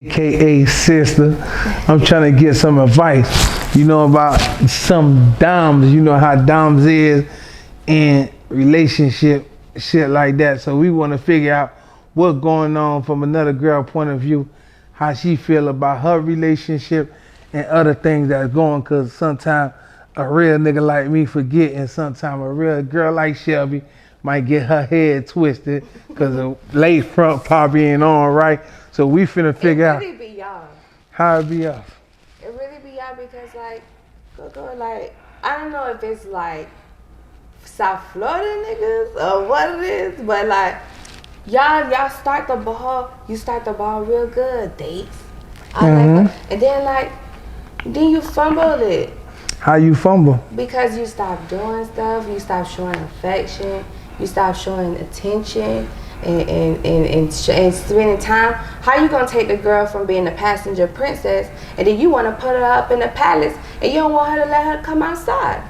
AKA sister. I'm trying to get some advice, about some doms, how doms is in relationship, shit like that. So we want to figure out what's going on from another girl point of view, how she feel about her relationship and other things that's going, cause sometimes a real nigga like me forget, and sometimes a real girl like Shelbie might get her head twisted cause the lace front probably ain't on right. So we finna figure out. It really be y'all. How it be us. It really be y'all because I don't know if it's like South Florida niggas or what it is, but y'all start the ball. You start the ball real good, dates. And then you fumble it. How you fumble? Because you stop doing stuff. You stop showing affection. You stop showing attention. And spending time. How you gonna take the girl from being a passenger princess and then you want to put her up in the palace and you don't want her to let her come outside?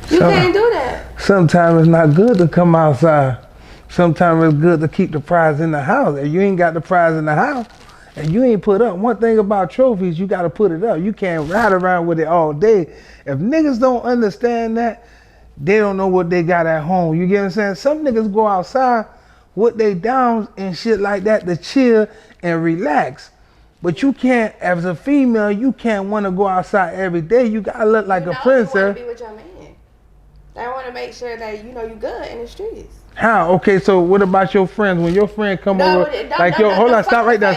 You can't do that. Sometimes it's not good to come outside. Sometimes it's good to keep the prize in the house. If you ain't got the prize in the house and you ain't put up, one thing about trophies, you got to put it up. You can't ride around with it all day. If niggas don't understand that, they don't know what they got at home. You get what I'm saying? Some niggas go outside with they downs and shit like that to chill and relax. But you can't, as a female, you can't want to go outside every day. You gotta look like a princess. You want to be with your man. I want to make sure that you good in the streets. How? Okay, so what about your friends? When your friend come over, hold on, stop right there,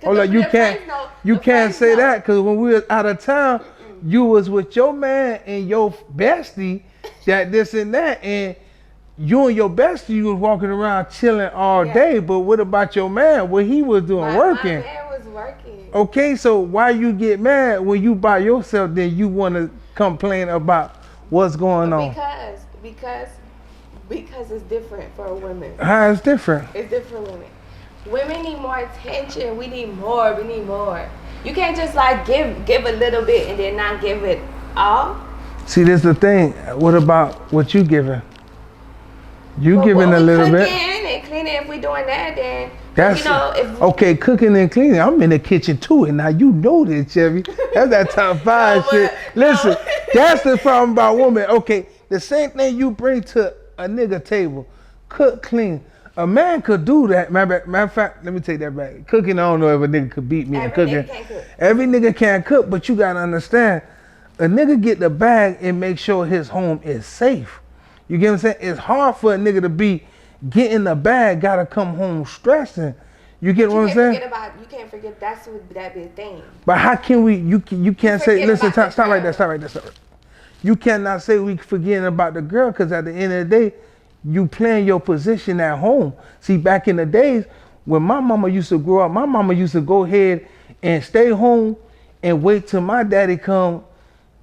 Hold on, you can't say that because when we was out of town, you was with your man and your bestie, that this and that, and you and your bestie, you was walking around chilling all day. But what about your man? What he was doing, working? My man was working. Okay, so why you get mad when you by yourself? Then you want to complain about what's going on? Because it's different for women. How it's different? It's different for women. Women need more attention. We need more. You can't just give a little bit and then not give it all. See, this is the thing. What about what you giving? You giving a little bit. Cooking and cleaning. If we doing that, then okay. Cooking and cleaning. I'm in the kitchen too, and now you know this, Chevy. That's that top five shit. Listen, that's the problem about women. Okay, the same thing you bring to a nigga table, cook, clean. A man could do that. Matter of fact, let me take that back. Cooking, I don't know if a nigga could beat me in cooking. Nigga can't cook. Every nigga can't cook, but you gotta understand, a nigga get the bag and make sure his home is safe. You get what I'm saying? It's hard for a nigga to be getting the bag, gotta come home stressing. You get what I'm saying? You can't forget that be a thing. But how can we? You can't say. Listen, stop right there. You cannot say we forgetting about the girl because at the end of the day, you playing your position at home. See, back in the days when my mama used to grow up, my mama used to go ahead and stay home and wait till my daddy come,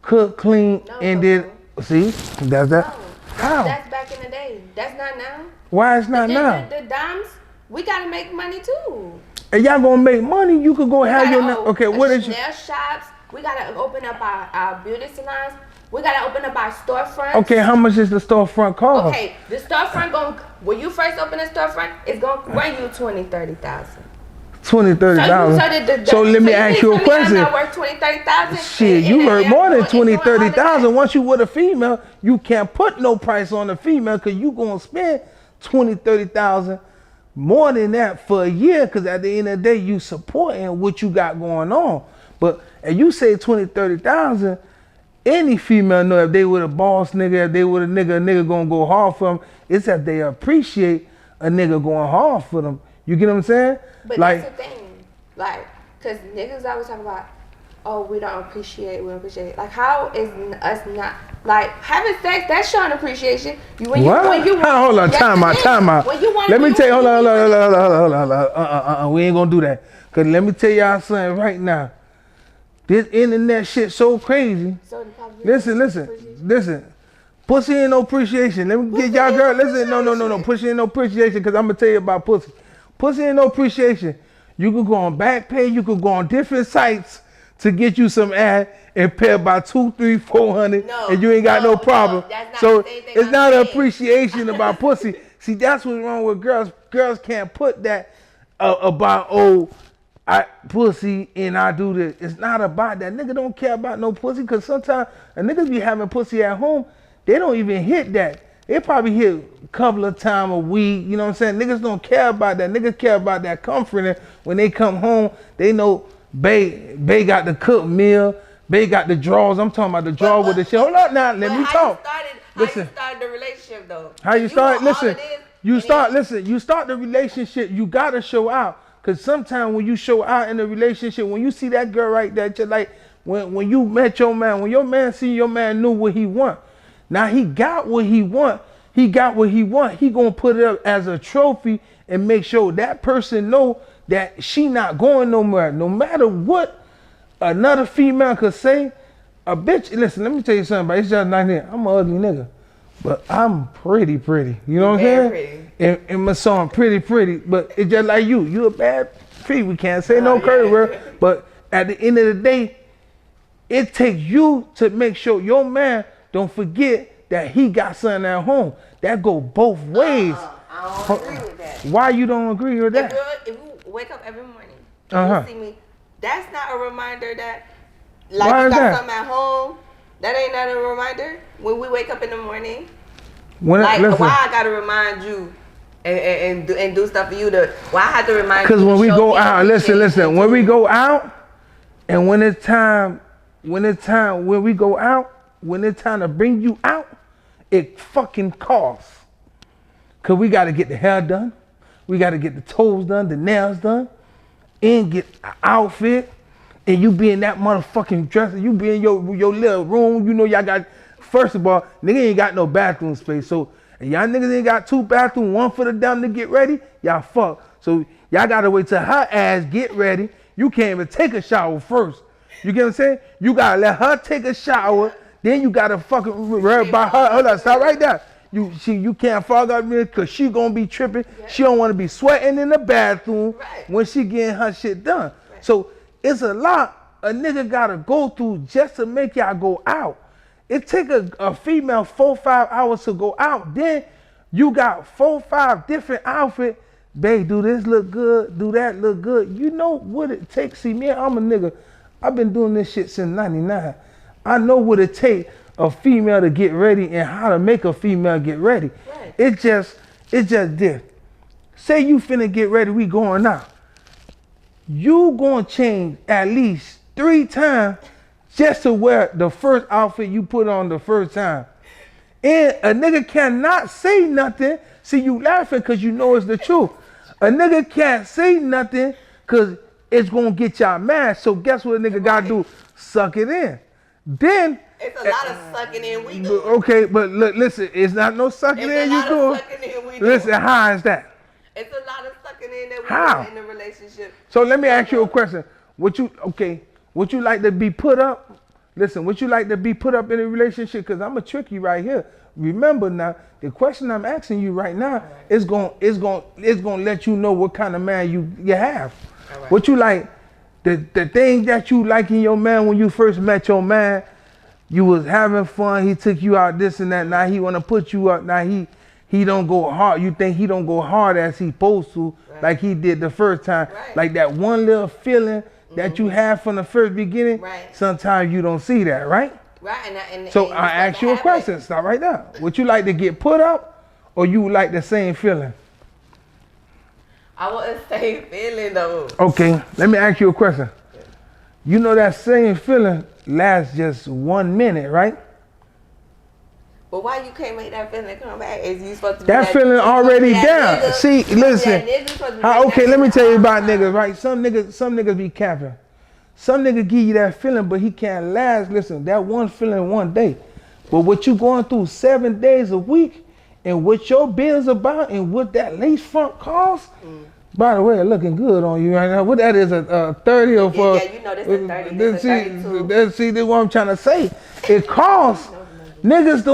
cook, clean, and then see, that's that. No. How? That's back in the day. That's not now. Why it's not now? The dimes, we gotta make money too. And y'all gonna make money? You could go have your okay. What is nail shops? We gotta open up our beauty salons. We gotta open up our storefront. Okay, how much is the storefront cost? Okay, the storefront when you first open a storefront, it's gonna run you $20,000-$30,000. $20,000-$30,000. So let me ask you a question. I'm not worth $20,000-$30,000. Shit, you worth more than $20,000-$30,000. Once you with a female, you can't put no price on the female because you gonna spend $20,000-$30,000 more than that for a year. Because at the end of the day, you supporting what you got going on. But if you say $20,000-$30,000, any female know if they with a boss nigga, if they with a nigga gonna go hard for them. It's that they appreciate a nigga going hard for them. You get what I'm saying? But that's the thing, cause niggas always talk about, oh, we don't appreciate. Like, how is us not having sex? That's showing appreciation. When you hold on, time out. Let me tell you, hold on. We ain't gonna do that. Cause let me tell y'all something right now. This internet shit so crazy. Listen. Pussy ain't no appreciation. Let me get y'all girl. Listen, no. Pussy ain't no appreciation because I'm gonna tell you about pussy. Pussy ain't no appreciation. You could go on Backpay. You could go on different sites to get you some ad and pay about $200, $300, $400, and you ain't got no problem. So it's not an appreciation about pussy. See, that's what's wrong with girls. Girls can't put that about oh, I pussy and I do this. It's not about that. Nigga don't care about no pussy because sometimes a niggas be having pussy at home. They don't even hit that. They probably hit a couple of times a week. You know what I'm saying? Niggas don't care about that. Niggas care about that comforting. When they come home, they know Bae got the cooked meal. Bae got the drawers. I'm talking about the drawer with the shit. Hold up now. Let me talk. How you started the relationship though? How you start? Listen. You start the relationship. You gotta show out. Cause sometimes when you show out in a relationship, when you see that girl right there, just like when you met your man, when your man see your man knew what he want. Now he got what he want. He got what he want. He gonna put it up as a trophy and make sure that person know that she not going nowhere. No matter what another female could say, a bitch. Listen, let me tell you something. But it's just not here. I'm an ugly nigga, but I'm pretty. You know what I'm saying? And my song pretty, but it's just like you. You a bad free. We can't say no curse word. But at the end of the day, it takes you to make sure your man don't forget that he got something at home. That go both ways. I don't agree with that. Why you don't agree with that? If you wake up every morning, you see me. That's not a reminder that like Why you got that? something at home. That ain't not a reminder when we wake up in the morning. Why I gotta remind you and do stuff for you to? Why I have to remind you? Because when we go out, listen. When we go out, and when it's time to bring you out, it fucking costs. Cause we gotta get the hair done, we gotta get the toes done, the nails done, and get an outfit. And you be in that motherfucking dresser, you be in your little room. You know y'all got. First of all, nigga ain't got no bathroom space, so y'all niggas ain't got 2 bathrooms, one for the dumb to get ready. Y'all fuck. So y'all gotta wait till her ass get ready. You can't even take a shower first. You get what I'm saying? You gotta let her take a shower, then you gotta fucking worry about her. Hold on, stop right there. You can't fuck up me because she gonna be tripping. Yeah. She don't want to be sweating in the bathroom when she getting her shit done. Right. So it's a lot a nigga gotta go through just to make y'all go out. It take a female 4-5 hours to go out. Then you got 4-5 different outfits. Babe, do this look good? Do that look good? You know what it takes. See, me, I'm a nigga. I've been doing this shit since 99. I know what it takes a female to get ready and how to make a female get ready. Right. It just this. Say you finna get ready, we going out. You gonna change at least 3 times just to wear the first outfit you put on the first time. And a nigga cannot say nothing. See, you laughing because you know it's the truth. A nigga can't say nothing because it's gonna get y'all mad. So guess what a nigga gotta do? Suck it in. Then it's a lot of sucking in we do. Okay, but look, listen, it's not no sucking in you do. Listen, how is that? It's a lot of sucking in that we do in the relationship. So let me ask you a question. Would you like to be put up? Listen, would you like to be put up in a relationship? Because I'm gonna trick you right here. Remember now, the question I'm asking you right now is gonna let you know what kind of man you have. Right. What you like, the thing that you like in your man when you first met your man, you was having fun, he took you out this and that, now he wanna put you up, now he don't go hard, you think he don't go hard as he supposed to, like he did the first time. Right. Like that one little feeling that you have from the first beginning, sometimes you don't see that, right? Right. So I ask you a question, stop right now. Would you like to get put up or you would like the same feeling? I want the same feeling though. Okay, let me ask you a question. You know that same feeling lasts just 1 minute, right? But why you can't make that feeling come back? Is you supposed to be that feeling already down? Nigga, see, listen. Okay, let me tell you about niggas, right? Some niggas be capping. Some nigga give you that feeling, but he can't last. Listen, that one feeling one day. But what you going through 7 days a week, and what your bills about, and what that lace front costs. By the way, looking good on you right now. What that is, a 30 or for? Yeah, you know this is 30. This is 32. See, this is what I'm trying to say. It costs. Niggas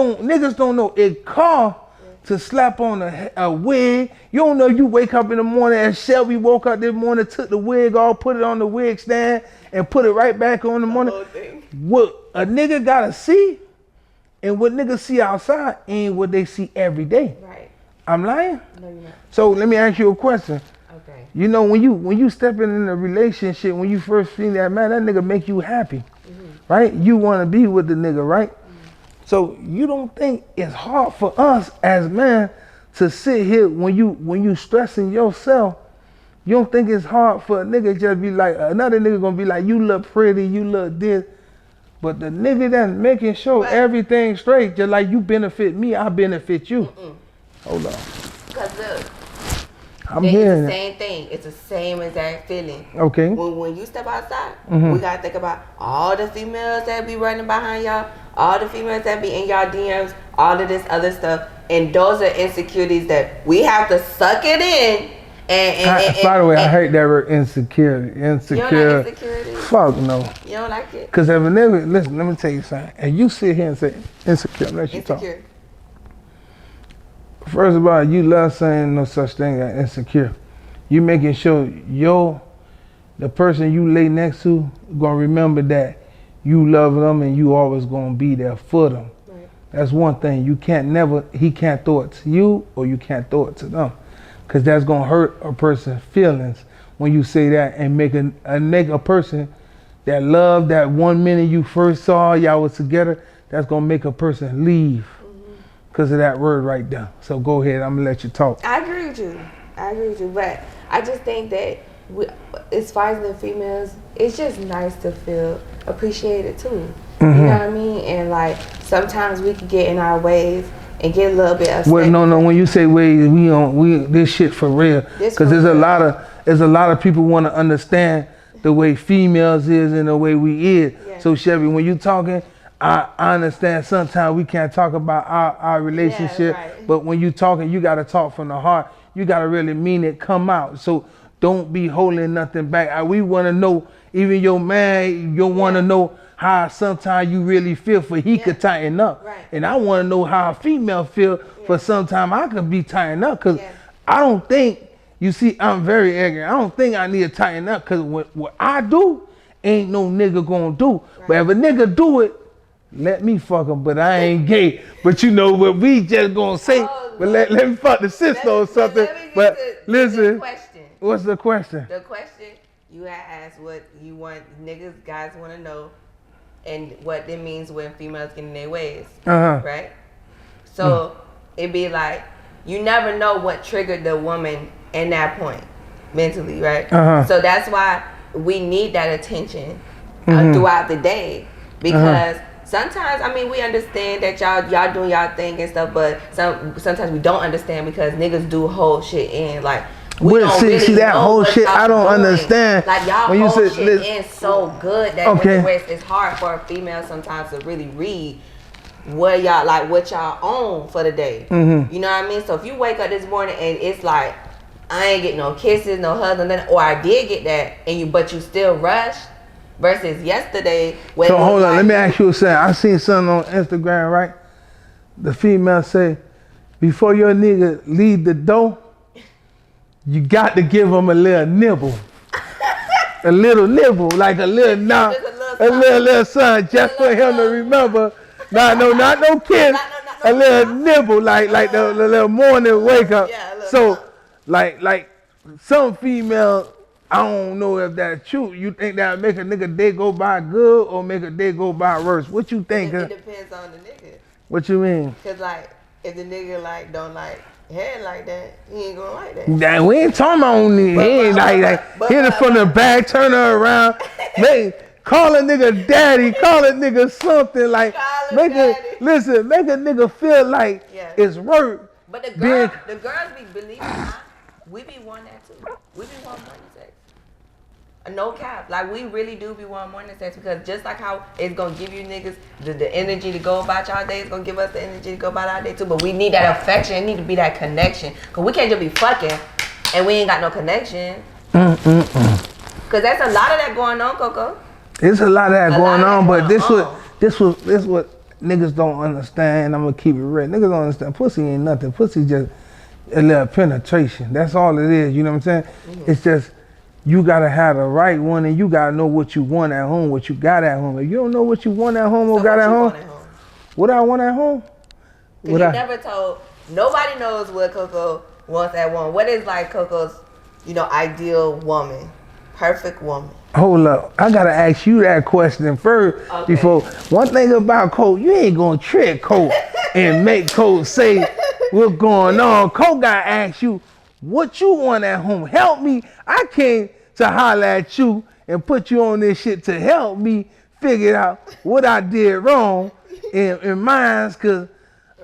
don't know. It costs to slap on a wig. You don't know. You wake up in the morning, as Shelbie woke up this morning, took the wig off, put it on the wig stand, and put it right back on the morning. What a nigga gotta see, and what niggas see outside ain't what they see every day. Right. I'm lying? No, you're not. So let me ask you a question. Okay. You know, when you step in a relationship, when you first see that man, that nigga make you happy, right? You want to be with the nigga, right? So you don't think it's hard for us as men to sit here when you stressing yourself? You don't think it's hard for a nigga just be like, another nigga gonna be like, you look pretty, you look this, but the nigga that's making sure everything straight, just like you benefit me, I benefit you. Hold on. Cause look, I'm hearing it's the same thing. It's the same exact feeling. Okay. When you step outside, we gotta think about all the females that be running behind y'all, all the females that be in y'all DMs, all of this other stuff, and those are insecurities that we have to suck it in. By the way, I hate that word insecurity. Insecure. You don't like insecurity? Fuck no. You don't like it? Cause if a nigga, listen, let me tell you something. And you sit here and say insecure, let you talk. First of all, you love saying no such thing as insecure. You making sure the person you lay next to gonna remember that you love them and you always gonna be there for them. Right. That's one thing. He can't throw it to you or you can't throw it to them. Cause that's gonna hurt a person's feelings when you say that and make a person that love that 1 minute you first saw, y'all was together, that's gonna make a person leave. Because of that word right there. So go ahead, I'm gonna let you talk. I agree with you, but I just think that as far as the females, it's just nice to feel appreciated too. You know what I mean? And like sometimes we can get in our ways and get a little bit upset. Well, no. When you say ways, we this shit for real. Because there's a lot of people want to understand the way females is and the way we is. Yeah. So Shelbie, when you talking, I understand sometimes we can't talk about our relationship, but when you talking, you got to talk from the heart. You got to really mean it, come out. So don't be holding nothing back. We want to know, even your man, you want to know how sometimes you really feel for he could tighten up. Right. And I want to know how a female feel for sometimes I could be tightened up. Because I don't think, you see, I'm very ignorant. I don't think I need to tighten up because what I do ain't no nigga gonna do. Right. But if a nigga do it, let me fuck him, but I ain't gay. But you know what we just gonna say, but let me fuck the sister or something. But listen, what's the question? The question you asked what you want guys want to know, and what it means when females get in their ways, right? So it'd be like, you never know what triggered the woman in that point, mentally, right? So that's why we need that attention throughout the day, because sometimes, I mean, we understand that y'all doing y'all thing and stuff, but sometimes we don't understand because niggas do hold shit in, like. See that whole shit, I don't understand. Like y'all when hold shit in so good that it's hard for a female sometimes to really read what y'all own for the day. You know what I mean? So if you wake up this morning and it's like, I ain't get no kisses, no hugs, or I did get that, but you still rushed, versus yesterday. So hold on, let me ask you a second. I seen something on Instagram, right? The female say, before your nigga leave the door, you got to give him a little nibble. A little nibble, like a little little son, just for him to remember. Not no kiss. A little nibble, like the little morning wake up. So, like some female, I don't know if that's true. You think that make a nigga day go by good or make a day go by worse? What you think? It depends on the nigga. What you mean? Cause like, if the nigga don't like head like that, he ain't gonna like that. Nah, we ain't talking about on the head hit it from the back, turn her around, call a nigga daddy, call a nigga something like, make a nigga feel like it's work. But the girls be believing not, we be wanting that too. We be wanting morning sex. No cap, like we really do be wanting morning sex, because just like how it's gonna give you niggas the energy to go about y'all day, it's gonna give us the energy to go about our day too. But we need that affection, it need to be that connection, cause we can't just be fucking and we ain't got no connection. Cause that's a lot of that going on, Coco. It's a lot of that going on, but this what niggas don't understand. I'm gonna keep it real. Niggas don't understand. Pussy ain't nothing. Pussy just a little penetration. That's all it is. You know what I'm saying? It's just. You gotta have the right one, and you gotta know what you want at home, what you got at home. If you don't know what you want at home or got at home, what I want at home? Cause you never told, nobody knows what Coco wants at home. What is like Coco's ideal woman, perfect woman? Hold up, I gotta ask you that question first before. One thing about Cole, you ain't gonna trick Cole and make Cole say what's going on. Cole gotta ask you what you want at home. Help me. I came to holler at you and put you on this shit to help me figure out what I did wrong in mine, cause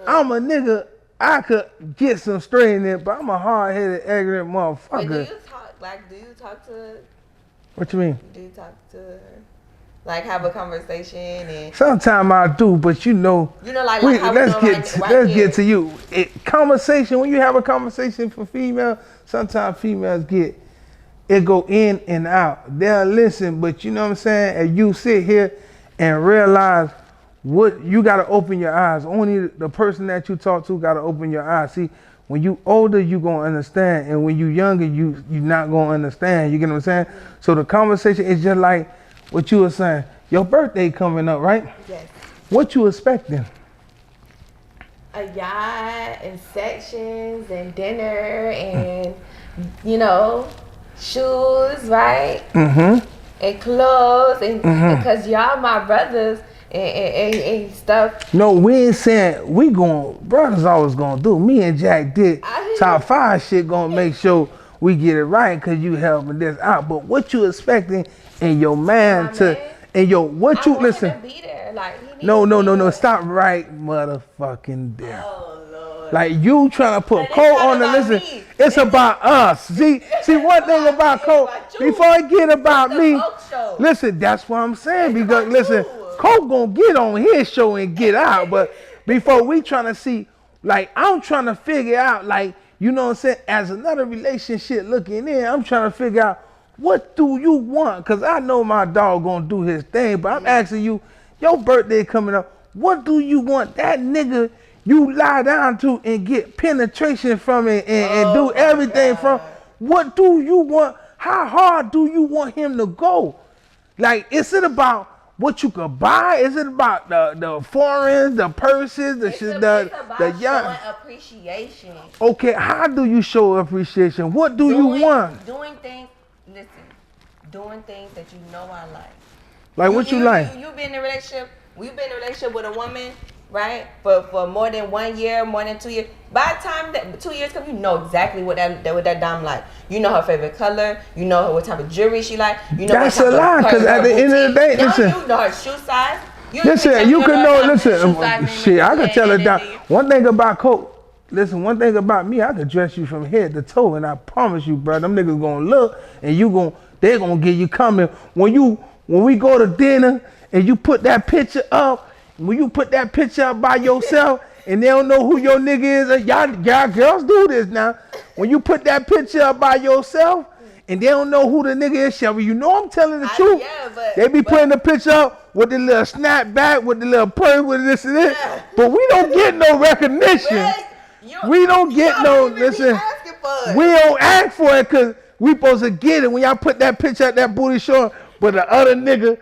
I'm a nigga. I could get some straight in it, but I'm a hard-headed, ignorant motherfucker. But do you talk to? What you mean? Do you talk to her? Like have a conversation and sometimes I do, but like how let's get to you. Conversation, when you have a conversation for female, sometimes females go in and out. They'll listen, but you know what I'm saying? And you sit here and realize what you gotta open your eyes. Only the person that you talk to gotta open your eyes. See, when you older, you gonna understand, and when you younger, you not gonna understand. You get what I'm saying? So the conversation is just like what you were saying. Your birthday coming up, right? Yes. What you expecting? A yacht and sections and dinner and shoes, right? Mm-hmm. And clothes and because y'all my brothers. And stuff. No, we ain't saying brothers always gonna do. Me and Jack did top 5 shit gonna make sure we get it right cause you helping this out. But what you expecting in your man what you listen? To be there. Like, no, stop right motherfucking there. Oh Lord. Like you trying to put Cole on the listen. Me. It's about us. See one thing about Cole. Before I get about me, listen, that's what I'm saying. Because listen. Cole gonna get on his show and get out, but before we trying to see, like I'm trying to figure out, like you know what I'm saying, as another relationship looking in, I'm trying to figure out what do you want, cause I know my dog gonna do his thing, but I'm asking you, your birthday coming up, what do you want that nigga you lie down to and get penetration from it and do everything from? What do you want? How hard do you want him to go? Like, is it about what you could buy? Is it about the foreigns, the purses, the showing appreciation. Okay, how do you show appreciation? What do you want? Doing things that you know I like. Like what you like? We've been in a relationship with a woman, right? For more than 1 year, more than 2 years. By the time that 2 years come, you know exactly what that dime like. You know her favorite color. You know what type of jewelry she like. You know that's a lie. Cause at the end of the day, listen. You know her shoe size. Listen, you can know. Listen, shit, I can tell her that. One thing about Coke. Listen, one thing about me, I could dress you from head to toe, and I promise you, bro, them niggas gonna look, and they're gonna get you coming. When we go to dinner, and you put that picture up, when you put that picture up by yourself. And they don't know who your nigga is. Y'all girls do this now. When you put that picture up by yourself, and they don't know who the nigga is, Shelbie, you know I'm telling the truth. They be putting the picture up with the little snapback, with the little purse, with this and this. Yeah. But we don't get no recognition. We don't get no, listen, we don't ask for it because we supposed to get it when y'all put that picture at that booty short, but the other nigga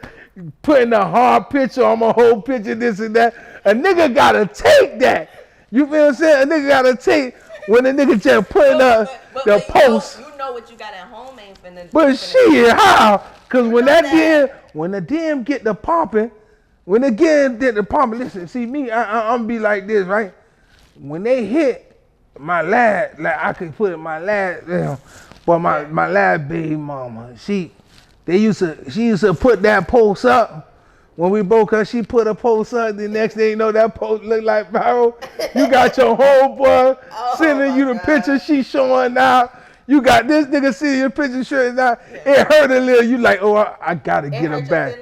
putting a hard picture on my whole picture, this and that. A nigga gotta take that. You feel what I'm saying? A nigga gotta take when the nigga just putting up the post. You know what you got at home ain't finna. But shit, how? Cause when the DM get the popping, listen, see me, I'm be like this, right? When they hit my lad, like I could put it my lad, but my lad baby mama, she used to put that post up. When we broke her, she put a post up. The next thing you know, that post look like viral. You got your homeboy sending you the picture. She showing out. You got this nigga sending you the picture showing out. It hurt a little. You like, oh, I gotta get her back.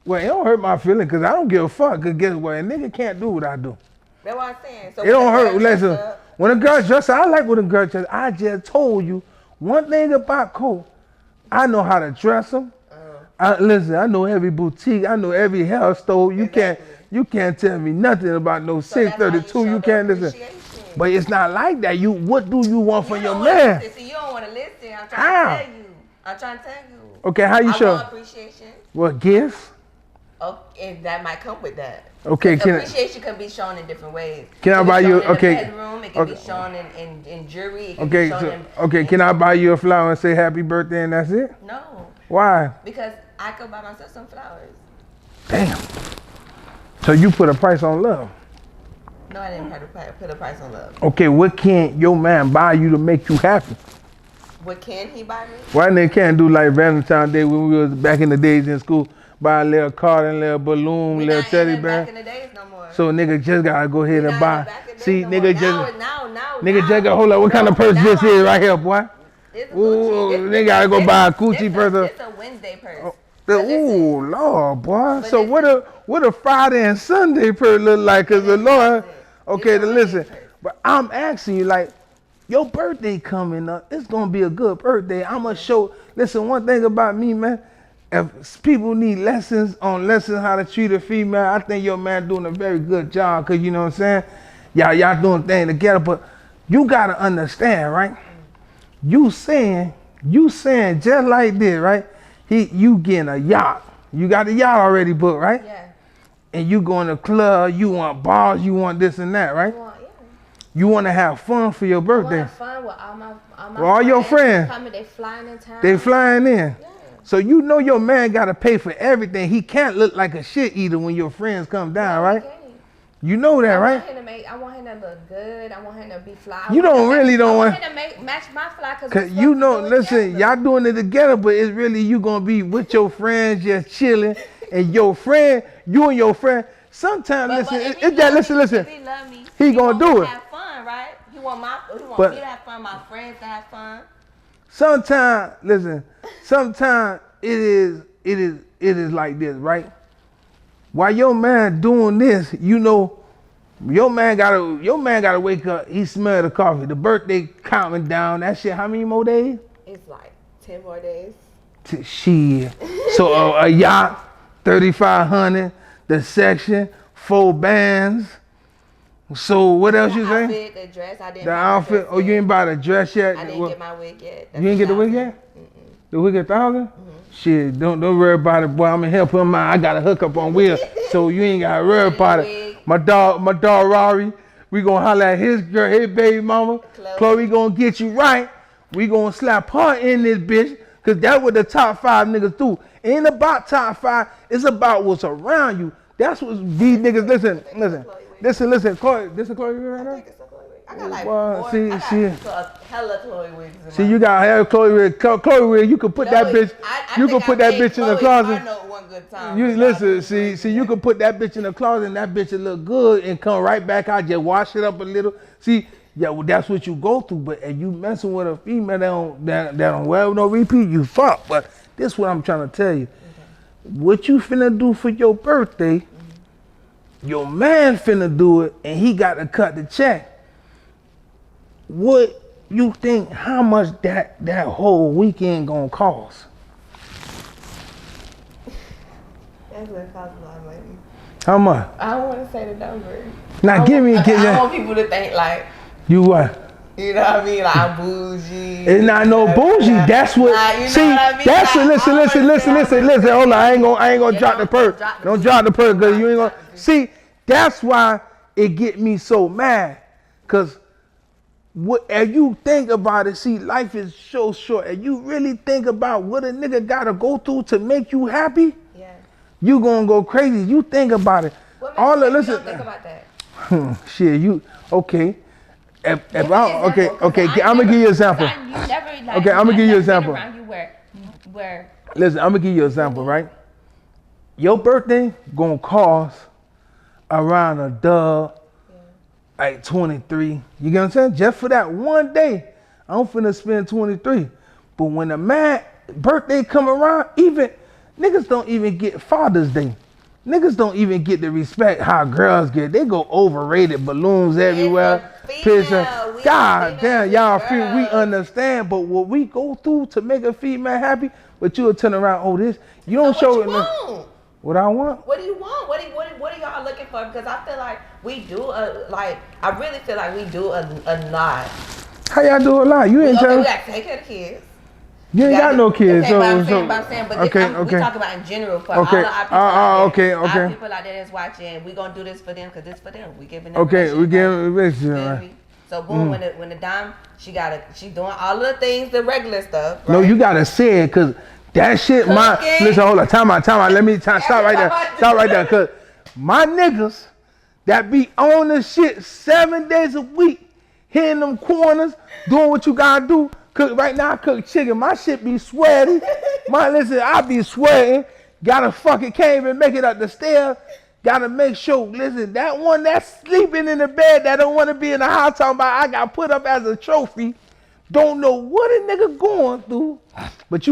Well, it don't hurt my feelings because I don't give a fuck. Cause guess what? A nigga can't do what I do. That's what I'm saying. So it don't hurt. Listen, when a girl dresses, I like when a girl dresses. I just told you one thing about Cole. I know how to dress them. Listen, I know every boutique, I know every hair store. You can't tell me nothing about no 632. You can't listen. But it's not like that. What do you want from your man? See, you don't want to listen. I'm trying to tell you. Okay, how you show? I want appreciation. What, gifts? Oh, and that might come with that. Okay, can appreciation can be shown in different ways. Can I buy you? Okay. In the bedroom, it can be shown in jewelry. It can Okay, be shown can I buy you a flower and say happy birthday and that's it? No. Why? Because I could buy myself some flowers. Damn. So you put a price on love? No, I didn't have to put a price on love. Okay, what can your man buy you to make you happy? What can he buy me? Why they can't do like Valentine's Day when we was back in the days in school? Buy a little card and a little balloon, We little not teddy in bear. back in the days no more. So nigga just gotta go ahead and buy. See, nigga just Nigga just got hold up. What kind of purse this is right here, boy? Ooh, they gotta go buy a Gucci purse. It's a Wednesday purse. Ooh, Lord, boy. So what a Friday and Sunday purse look like? Cause the Lord, okay, to listen. But I'm asking you, like, your birthday coming up. It's gonna be a good birthday. I'ma show. Listen, one thing about me, man. If people need lessons how to treat a female, I think your man doing a very good job. Cause you know what I'm saying. Y'all doing things together, but you gotta understand, right? You saying just like this, right? You getting a yacht. You got the yacht already booked, right? Yeah. And you going to club, you want bars, you want this and that, right? You want to have fun for your birthday. I want to have fun with all my all your friends. Coming, they flying in town. They flying in. Yeah. So you know your man got to pay for everything. He can't look like a shit eater when your friends come down, right? You know that, right? I want him to look good. I want him to be fly. You don't really don't want him to match my fly cause you know. Listen, y'all doing it together, but it's really you gonna be with your friends, just chilling, and your friend, you and your friend. Sometimes listen. He gonna do it. Have fun, right? He want me to have fun. My friends to have fun. Sometimes, listen. Sometimes it is like this, right? While your man doing this, you know, your man gotta wake up. He smell the coffee. The birthday counting down. That shit. How many more days? It's like 10 more days. Shit. So a yacht, 3,500. The section, 4 bands. So what else you say? The dress. I didn't. The outfit. Oh, you ain't buy the dress yet. I didn't get my wig yet. You ain't get the wig yet? The wig $1,000? Shit, don't worry about it, boy. I'm gonna help him out. I got a hookup on wheel, so you ain't gotta worry about it. My dog Rari, we gonna holler at his girl, his baby mama. Chloe gonna get you right. We gonna slap her in this bitch, cause that's what the top 5 niggas do. It ain't about top 5. It's about what's around you. That's what these niggas. Listen. Chloe, this is Chloe right now. I got like a hella Chloe wigs. See, you got hair Chloe wig. Chloe wig. You can put that bitch. You can put that bitch in the closet. I know one good time. You listen. See, you can put that bitch in the closet, and that bitch will look good and come right back out. Just wash it up a little. See, yeah, well, that's what you go through. But if you messing with a female that don't well no repeat, you fuck. But this is what I'm trying to tell you. What you finna do for your birthday? Your man finna do it, and he got to cut the check. What you think? How much that whole weekend gonna cost? That's gonna cost a lot of money. How much? I don't want to say the number. Now give me. I want people to think like you what? You know what I mean? Like I'm bougie. It's not no bougie. That's what. Like, you know see, what I mean? that's like, listen. Hold on, I ain't gonna drop the purse. Don't drop the purse, cause you ain't gonna. See, that's why it get me so mad, cause. What, if you think about it, see, life is so short. And you really think about what a nigga gotta go through to make you happy, you gonna go crazy. You think about it. What makes you think about that? Shit, you okay? I'm gonna give you an example. I'm gonna give you an example. Listen, I'm gonna give you an example, right? Your birthday gonna cost around a dub. Like 23, you get what I'm saying? Just for that one day, I'm finna spend 23. But when a man birthday come around, even niggas don't even get Father's Day. Niggas don't even get the respect how girls get. They go overrated, balloons everywhere. God damn, y'all feel we understand, but what we go through to make a female happy, but you'll turn around, oh this, you don't show it. What I want? What do you want? What are y'all looking for? Because I feel like we do I really feel like we do a lot. How y'all do a lot? You ain't we gotta take care of the kids. You ain't got no kids, okay, so but I'm saying, okay, we talk about in general for okay. all of our people out there. Okay. Our people out there that's watching, we gonna do this for them because this for them. We giving them. Okay, we giving relationship. Feel Right. me? So boom, when the dime, she doing all of the things, the regular stuff. Right? No, you gotta say it, cause that shit. Listen, hold on, time out. Let me stop right there. Stop right there, cause my niggas that be on the shit 7 days a week, hitting them corners, doing what you gotta do. Cook right now, I cook chicken. My shit be sweaty. I be sweating. Gotta fucking can't even make it up the stairs. Gotta make sure. Listen, that one that's sleeping in the bed that don't want to be in the house talking about I got put up as a trophy. Don't know what a nigga going through. But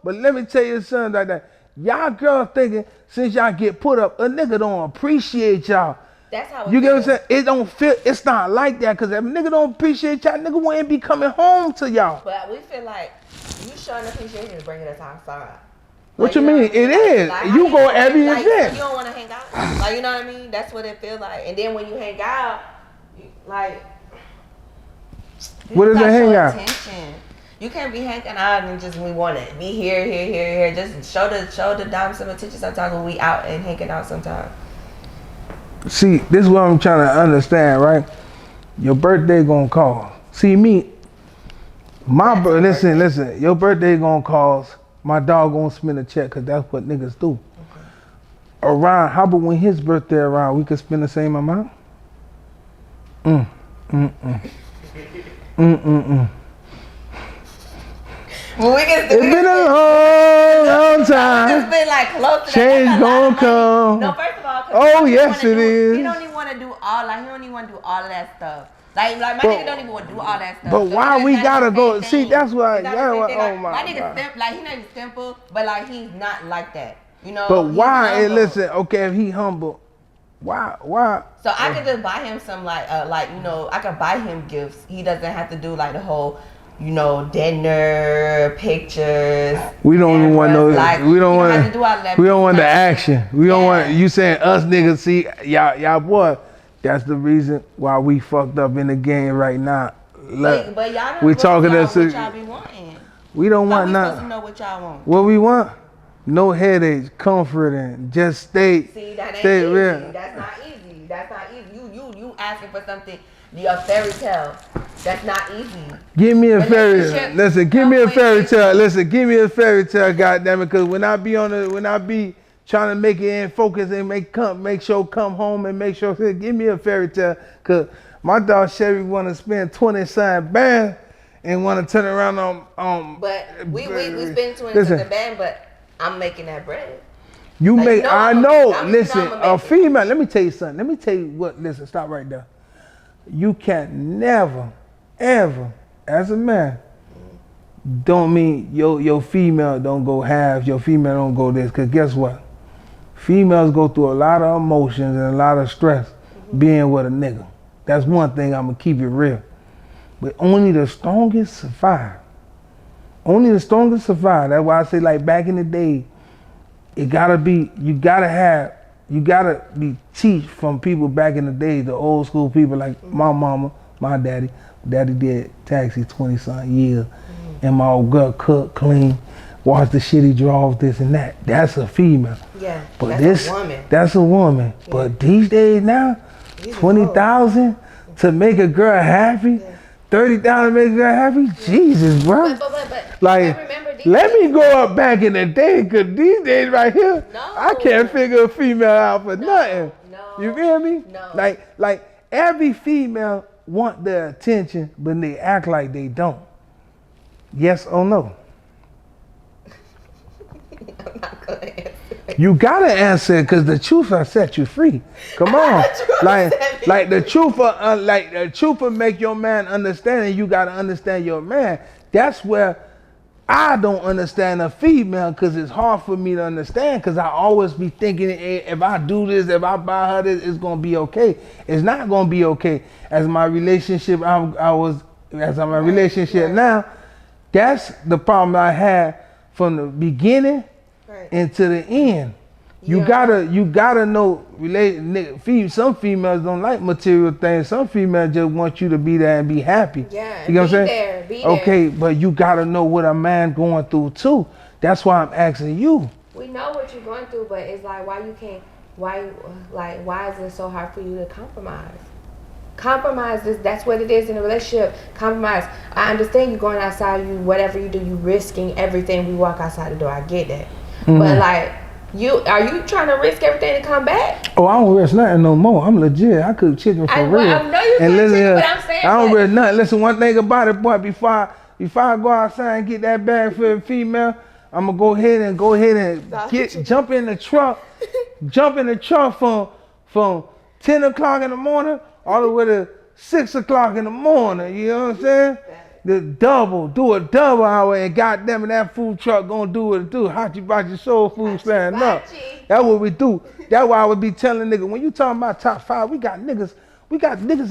but let me tell you something like that. Y'all girls thinking since y'all get put up, a nigga don't appreciate y'all. That's how you get what I'm saying? It don't feel. It's not like that because if a nigga don't appreciate y'all, nigga wouldn't be coming home to y'all. But we feel like you showing appreciation is bringing us outside. What you mean? It is. You go every event. You don't want to hang out. Like, you know what I mean? That's what it feels like. And then when you hang out, what is it hang out? Attention. You can't be hanging out and just we want to be here. Just show the dime some attention sometimes when we out and hanging out sometimes. See, this is what I'm trying to understand, right? Your birthday gonna call. See me, listen. Your birthday gonna cause my dog gonna spend a check because that's what niggas do. Okay. Around, how about when his birthday around, we could spend the same amount? Well, it's been a long time. It's been like close to change that. Gonna come. No, first of all, oh yes it is. He don't even want to do all he don't even want to do all of that stuff. Like my nigga don't even want to do all that stuff. But so why we gotta go? See, that's why. Oh my nigga simple. Like he not even simple, but like he's not like that. You know. But why? And listen, okay, if he humble, why? So I could just buy him some I could buy him gifts. He doesn't have to do like the whole. Dinner, pictures. We don't even want no. We don't want. We don't want the action. We don't want you saying us niggas. See, y'all boy. That's the reason why we fucked up in the game right now. Look, but y'all don't we talking what y'all be wanting. We don't want nothing. Supposed to know what y'all want. What we want? No headaches, comforting, just stay. See, that ain't stay easy. Real. That's not easy. That's not easy. You asking for something. A fairy tale. That's not easy. Give me a fairy tale. Listen, give me a fairy tale. Listen, give me a fairy tale, goddammit. Because when I be trying to make it in focus and make sure come home and make sure, give me a fairy tale. Because my dog Shelbie want to spend 20 cents band and want to turn around on. But we spend 20 cents a band, but I'm making that bread. You make, I know. Listen, a female. Let me tell you something. Let me tell you what. Listen, stop right there. You can never, ever, as a man, don't mean your female don't go halves, your female don't go this. Cause guess what? Females go through a lot of emotions and a lot of stress being with a nigga. That's one thing I'm gonna keep it real. But only the strongest survive. Only the strongest survive. That's why I say like back in the day, you gotta be teach from people back in the day, the old school people like my mama, my daddy. Daddy did taxi 20-something years. And my old girl cook, clean, wash the shitty drawers, this and that. That's a female. Yeah, but that's a woman. That's a woman. Yeah. But these days now, 20,000 to make a girl happy, 30,000 to make a girl happy. Jesus, bro. But like, let me go up back in the day, cause these days right here, I can't figure a female out for nothing. No. You feel me? No. Like every female want their attention, but they act like they don't. Yes or no? I'm not gonna answer. You gotta answer it, cause the truth will set you free. Come on, like the truth will make your man understand, and you gotta understand your man. That's where I don't understand a female, because it's hard for me to understand, because I always be thinking, hey, if I do this, if I buy her this, it's going to be okay. It's not going to be okay. As my relationship, relationship now, that's the problem I had from the beginning into the end. You gotta know some females don't like material things. Some females just want you to be there and be happy. Yeah, you know what I'm saying? Be there. Okay, but you gotta know what a man going through too. That's why I'm asking you. We know what you're going through, but it's like why is it so hard for you to compromise? Compromise is that's what it is in a relationship. Compromise. I understand you going outside, whatever you do, you risking everything. We walk outside the door. I get that, but like. Are you trying to risk everything to come back? Oh, I don't risk nothing no more. I'm legit. I cook chicken for real. I know you cook chicken, but I'm saying I don't risk nothing. Listen, one thing about it, boy, before I go outside and get that bag for a female, I'm gonna go ahead and jump in the truck from 10 o'clock in the morning all the way to 6 o'clock in the morning. You know what I'm saying? Do a double hour, and goddamn it, that food truck gonna do what it do. Hachi soul food stand up. That's what we do. That's why I would be telling niggas, when you talking about top 5, we got niggas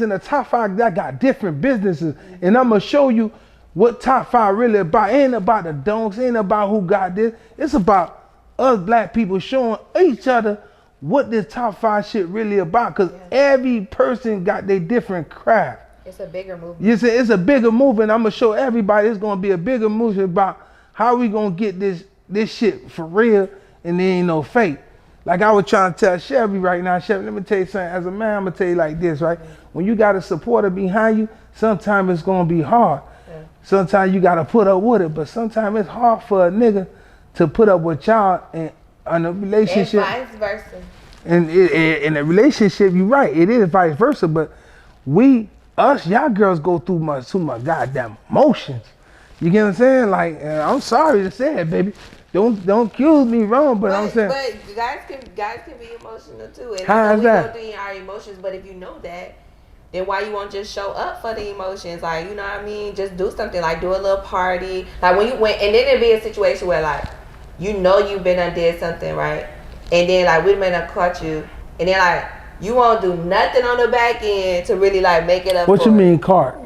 in the top 5 that got different businesses. And I'm gonna show you what top 5 really about. It ain't about the donks, it ain't about who got this. It's about us black people showing each other what this top 5 shit really about. Cause every person got their different craft. It's a bigger movement. You say it's a bigger movement. I'm gonna show everybody it's gonna be a bigger movement about how we gonna get this shit for real and there ain't no fake. Like I was trying to tell Shelbie right now, Shelbie, let me tell you something. As a man, I'm gonna tell you like this, right? When you got a supporter behind you, sometimes it's gonna be hard. Yeah. Sometimes you gotta put up with it, but sometimes it's hard for a nigga to put up with y'all in a relationship. And vice versa. And in a relationship, you're right, it is vice versa, but y'all girls go through too much goddamn emotions. You get what I'm saying? Like, I'm sorry to say it, baby. Don't accuse me wrong, but I'm saying. But guys can be emotional too. And how is that? We go through our emotions, but if you know that, then why you won't just show up for the emotions? Like, you know what I mean? Just do something, like do a little party. Like when you went, and then it'd be a situation where like, you know you've been undid something, right? And then like we may have caught you, and then like you won't do nothing on the back end to really like make it up. What you mean caught?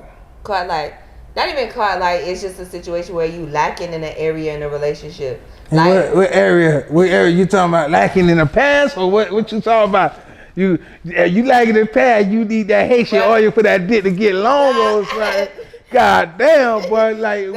Caught like, not even caught, like it's just a situation where you lacking in an area in a relationship. Like, what area? What area you talking about? Lacking in the past, or what you talking about? You lacking in the past, you need that Haitian oil for that dick to get long or something. God damn, boy. Like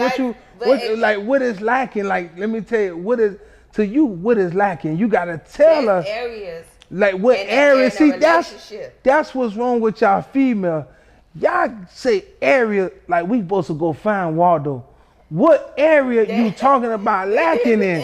what is lacking? Like, let me tell you, what is lacking? You gotta tell us areas. Like what areas? See, that's what's wrong with y'all female. Y'all say area like we supposed to go find Waldo. What area you talking about lacking in?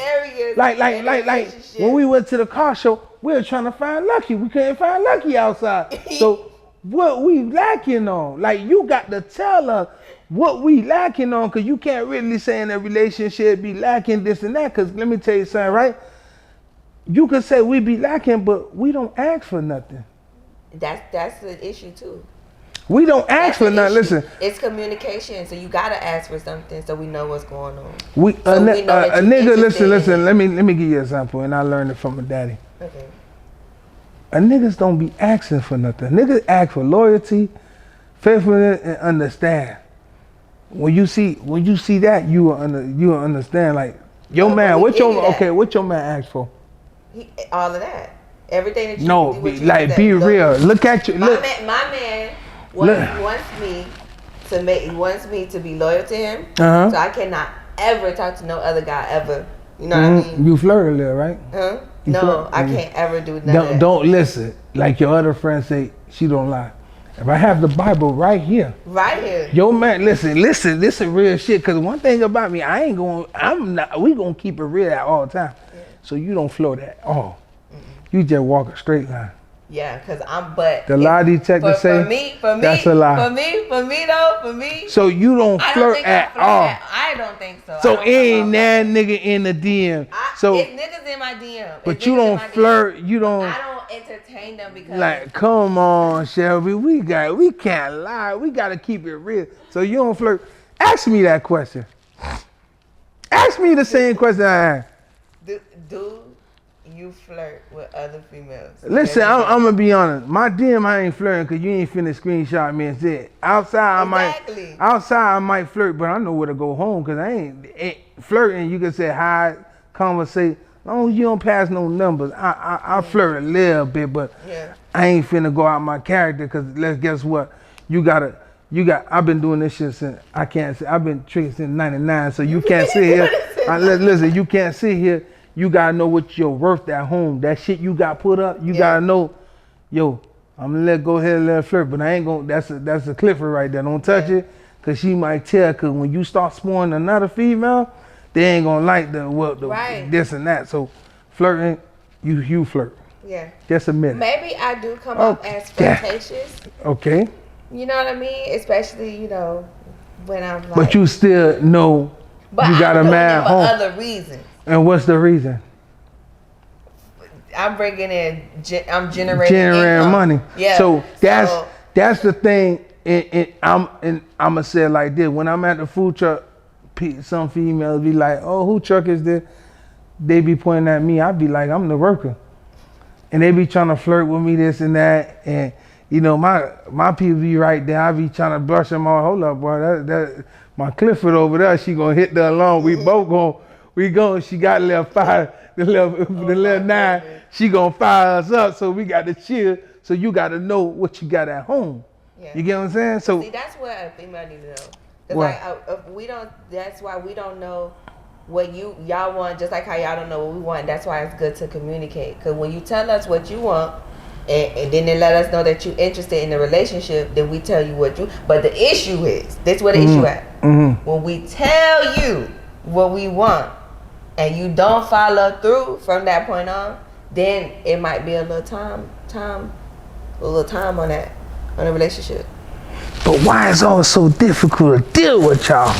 Like when we went to the car show, we were trying to find Lucky. We couldn't find Lucky outside. So what we lacking on? Like you got to tell us what we lacking on, because you can't really say in a relationship be lacking this and that. Because let me tell you something, right? You could say we be lacking, but we don't ask for nothing. That's the issue too. We don't ask for nothing. Listen, it's communication, so you gotta ask for something so we know what's going on. A nigga, listen. Let me give you an example, and I learned it from my daddy. Okay. A niggas don't be asking for nothing. Niggas ask for loyalty, faithfulness, and understand. When you see that, you will understand. Like your man, what your man ask for? All of that, everything that you no, do. Be real. Look at you. My man wants me to be loyal to him. Uh-huh. So I cannot ever talk to no other guy ever. You know what I mean? You flirt a little, right? Huh? No, I can't ever do that. Don't listen. Like your other friends say, she don't lie. If I have the Bible right here. Yo man, listen, this is real shit. Cause one thing about me, we gonna keep it real at all time. Yeah. So you don't float at all. Mm-hmm. You just walk a straight line. Yeah, cause the lie detector say that's a lie. For me. So you don't flirt at all. I don't think so. So ain't that nigga in the DM. It's niggas in my DM. But you don't flirt. You don't. I don't entertain them because. Like, come on, Shelbie. We can't lie. We gotta keep it real. So you don't flirt. Ask me that question. Ask me the same question I asked. Do you flirt with other females? Listen, I'm gonna be honest. My DM, I ain't flirting because you ain't finna screenshot me and say it. Outside, I might flirt, but I know where to go home because I ain't flirting. You can say hi, conversate, long as you don't pass no numbers, I flirt a little bit, but Yeah. I ain't finna go out my character, cause guess what? I've been doing this shit since, I've been tricking since 99, so you can't sit here. Listen, you can't sit here. You gotta know what you're worth at home. That shit you got put up, you gotta know, yo, I'm gonna go ahead and let her flirt, but I ain't gonna, that's a Clifford right there. Don't touch it, cause she might tell, cause when you start spoiling another female, they ain't gonna like the this and that. So flirting, you flirt. Yeah. Just admit it. Maybe I do come off as flirtatious. Okay. You know what I mean? Especially, you know, when I'm like. But you still know you got a man for home. other reasons. And what's the reason? I'm bringing in, I'm generating income. Money. Yeah. So that's the thing. And I'ma say it like this: when I'm at the food truck, some females be like, "Oh, who truck is this?" They be pointing at me. I be like, "I'm the worker," and they be trying to flirt with me, this and that. And you know, my people be right there. I be trying to brush them off. Hold up, boy. That my Clifford over there. She gonna hit the alarm. We both gonna. We going. She got a little fire. The little 9. She gonna fire us up. So we got to chill. So you got to know what you got at home. Yeah. You get what I'm saying? So see, that's what a female need to know. Cause like, if we don't. That's why we don't know what y'all want. Just like how y'all don't know what we want. That's why it's good to communicate. Cause when you tell us what you want, and then they let us know that you're interested in the relationship, then we tell you what you. But the issue is, this where the issue at. When we tell you what we want, and you don't follow through from that point on, then it might be a little time on that, on a relationship. But why is it always so difficult to deal with y'all?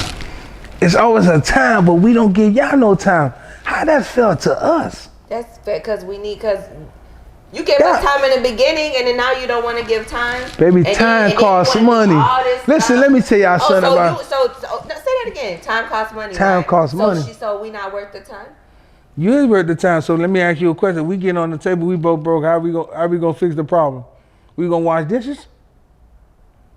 It's always a time, but we don't give y'all no time. How that felt to us? That's fair, cause you gave us time in the beginning, and then now you don't want to give time. Baby, time costs money. Listen, let me tell y'all something about. So say that again. Time costs money. Time costs money. So we not worth the time. You is worth the time. So let me ask you a question. We get on the table. We both broke. How we gonna fix the problem? We gonna wash dishes?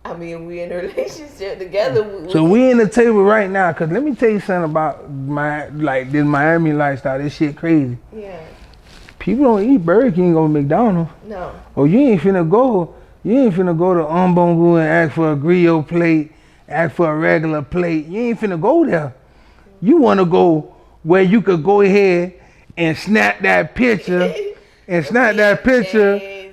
I mean, we in a relationship together. So we in the table right now. Cause let me tell you something about this Miami lifestyle. This shit crazy. Yeah. People don't eat Burger King or McDonald's. No. Or you ain't finna go to Umbongo and ask for a grill plate, ask for a regular plate. You ain't finna go there. You wanna go where you could go ahead and snap that picture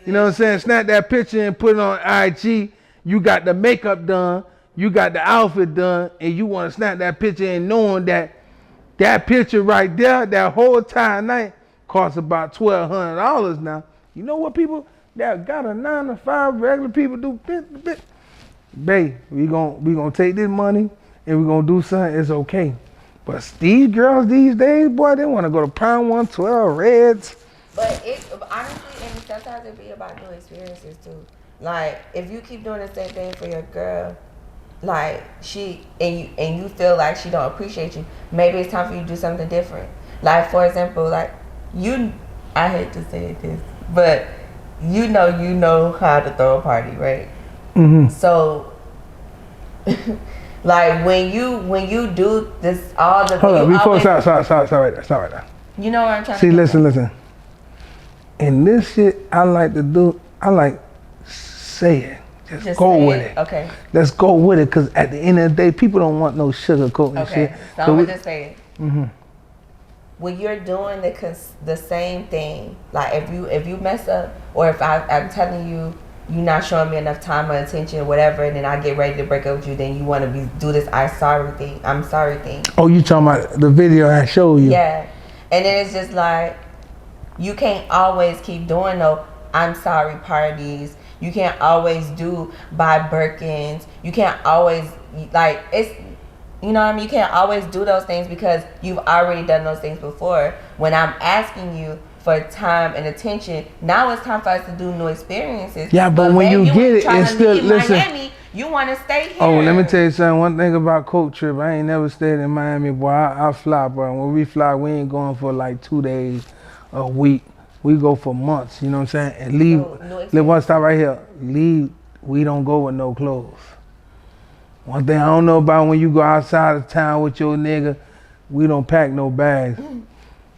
you know what I'm saying? Snap that picture and put it on IG. You got the makeup done, you got the outfit done, and you wanna snap that picture and knowing that picture right there, that whole time night, costs about $1,200 now. You know what people that got a 9 to 5 regular people do? Babe, we gonna take this money and we gonna do something. It's okay. But these girls these days, boy, they want to go to Pound 112 Reds. But honestly, and sometimes it be about new experiences too. Like if you keep doing the same thing for your girl, like and you feel like she don't appreciate you, maybe it's time for you to do something different. Like for example, like. I hate to say this, but you know how to throw a party, right? Mm-hmm. So, like when you do this, all the hold on before stop right there. You know what I'm trying to do? Listen. And this shit I like say it. Just go with it. Okay. Let's go with it, cause at the end of the day, people don't want no sugarcoat and shit. So I'm gonna just say it. Mm-hmm. When you're doing the same thing, like if you mess up, or if I'm telling you you're not showing me enough time or attention or whatever, and then I get ready to break up with you, then you want to do this I'm sorry thing. Oh, you talking about the video I showed you? Yeah, and then it's just like you can't always keep doing I'm sorry parties. You can't always buy Birkins. You can't always you know what I mean? You can't always do those things because you've already done those things before. When I'm asking you for time and attention, now it's time for us to do new experiences. Yeah, but when you get it, it's still, listen. Miami, you want to stay here. Oh, let me tell you something. One thing about Coach Trip, I ain't never stayed in Miami, boy. I fly, bro. When we fly, we ain't going for like 2 days, a week. We go for months, you know what I'm saying? And leave, live one stop right here. Leave, we don't go with no clothes. One thing I don't know about when you go outside of town with your nigga, we don't pack no bags.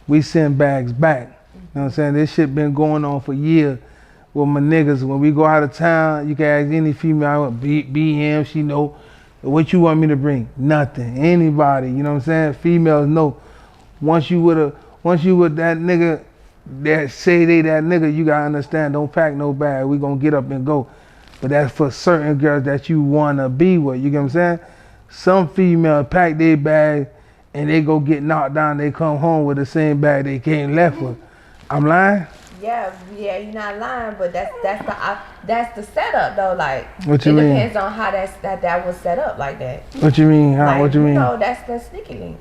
we send bags back. You know what I'm saying? This shit been going on for years with my niggas. When we go out of town, you can ask any female, BM, she know what you want me to bring. Nothing. Anybody, you know what I'm saying? Females know. Once you with that nigga that say they that nigga, you gotta understand, don't pack no bag. We gonna get up and go. But that's for certain girls that you wanna be with. You get what I'm saying? Some females pack their bag and they go get knocked down. They come home with the same bag they came left with. I'm lying? Yeah, you're not lying, but that's the setup though. Like, what you it mean? Depends on how that was set up like that. What you mean? How? Like, what you mean? No, that's the sneaky link.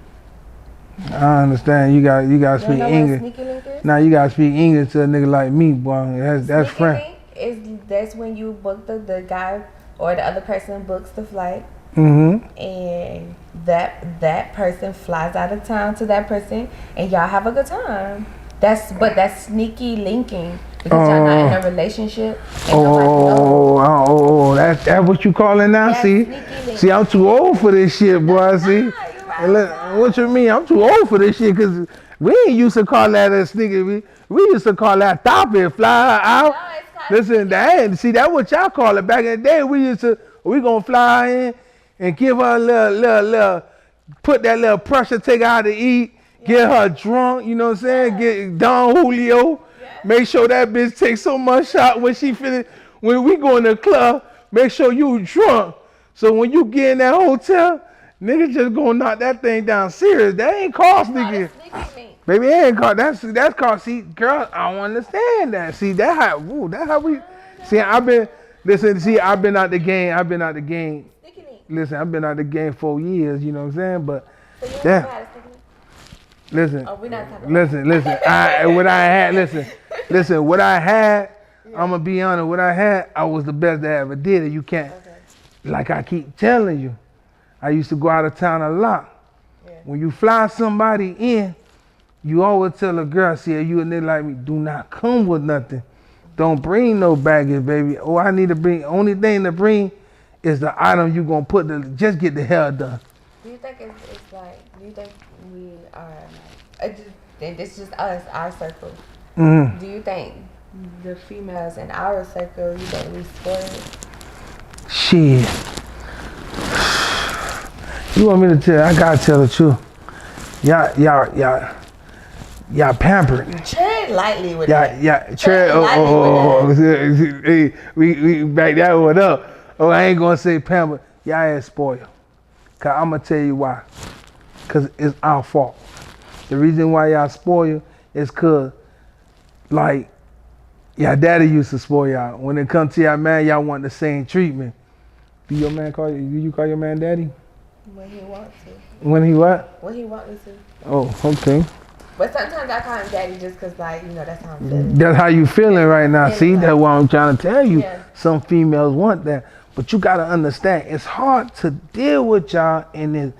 I understand. You got to speak English. Sneaky link is? Now you gotta speak English to a nigga like me, boy. That's friend. That's when you book the guy or the other person books the flight. Mm-hmm. And that person flies out of town to that person, and y'all have a good time. That's sneaky linking because y'all not in a relationship. That's what you call it now. See, I'm too old for this shit, boy. See, what you mean? I'm too old for this shit because we ain't used to call that a sneaky. We used to call that topic, fly out. No, listen, that's what y'all call it. Back in the day, we gonna fly in and give her a little, put that little pressure, take her out to eat. Get her drunk, you know what I'm saying? Get Don Julio. Make sure that bitch takes so much shot when she finish. When we go in the club, make sure you drunk. So when you get in that hotel, nigga just gonna knock that thing down serious. That ain't called sneaky. Baby, it ain't called. That's called. See, girl, I don't understand that. See, that's how we. See, I've been out the game. Listen, I've been out the game 4 years. You know what I'm saying? But yeah. Listen, what I had, I'm gonna be honest, what I had, I was the best that I ever did it. You can't, like I keep telling you, I used to go out of town a lot. Yeah. When you fly somebody in, you always tell a girl, see, you a nigga like me, do not come with nothing. Don't bring no baggage, baby. Oh, I need to bring, only thing to bring is the item you gonna put, just get the hair done. Do you think it's like, do you think we are, it's just us, our circle. Mm-hmm. Do you think the females in our circle, you think we spoiled? Shit. You want me to tell? I gotta tell the truth. Y'all pampered. Tread lightly with that. Yeah, tread. Hey, we back that one up. Oh, I ain't gonna say pampered. Y'all ain't spoiled. Cause I'm gonna tell you why. Cause it's our fault. The reason why y'all spoiled is cause, like, y'all daddy used to spoil y'all. When it comes to y'all man, y'all want the same treatment. Do you call your man daddy? When he wants to. When he what? When he wants me to. Oh, okay. But sometimes I call him daddy just cause, like, you know, that's how I'm feeling. That's how you feeling right now. See, that's what I'm trying to tell you. Yeah. Some females want that. But you gotta understand, it's hard to deal with y'all and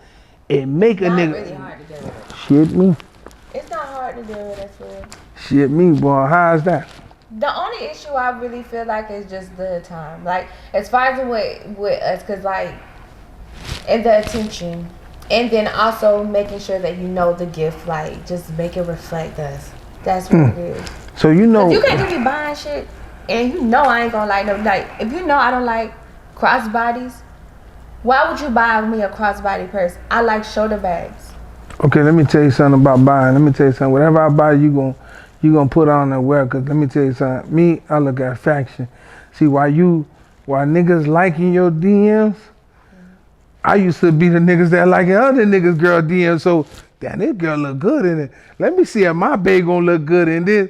it make a nigga. It's really hard to deal with. Shit me. It's not hard to deal with, that's real. Shit me, boy. How's that? The only issue I really feel like is just the time. Like, as far as with us, cause like, and the attention. And then also making sure that you know the gift, like, just make it reflect us. That's what it is. So you know. You can't just be buying shit, and you know I ain't gonna like no, like, if you know I don't like crossbodies, why would you buy me a crossbody purse? I like shoulder bags. Okay, let me tell you something about buying. Let me tell you something. Whatever I buy, you gonna put on and wear. Cause let me tell you something. Me, I look at faction. See, why niggas liking your DMs, I used to be the niggas that liking other niggas' girl DMs. So, damn, this girl look good in it. Let me see if my babe gonna look good in this.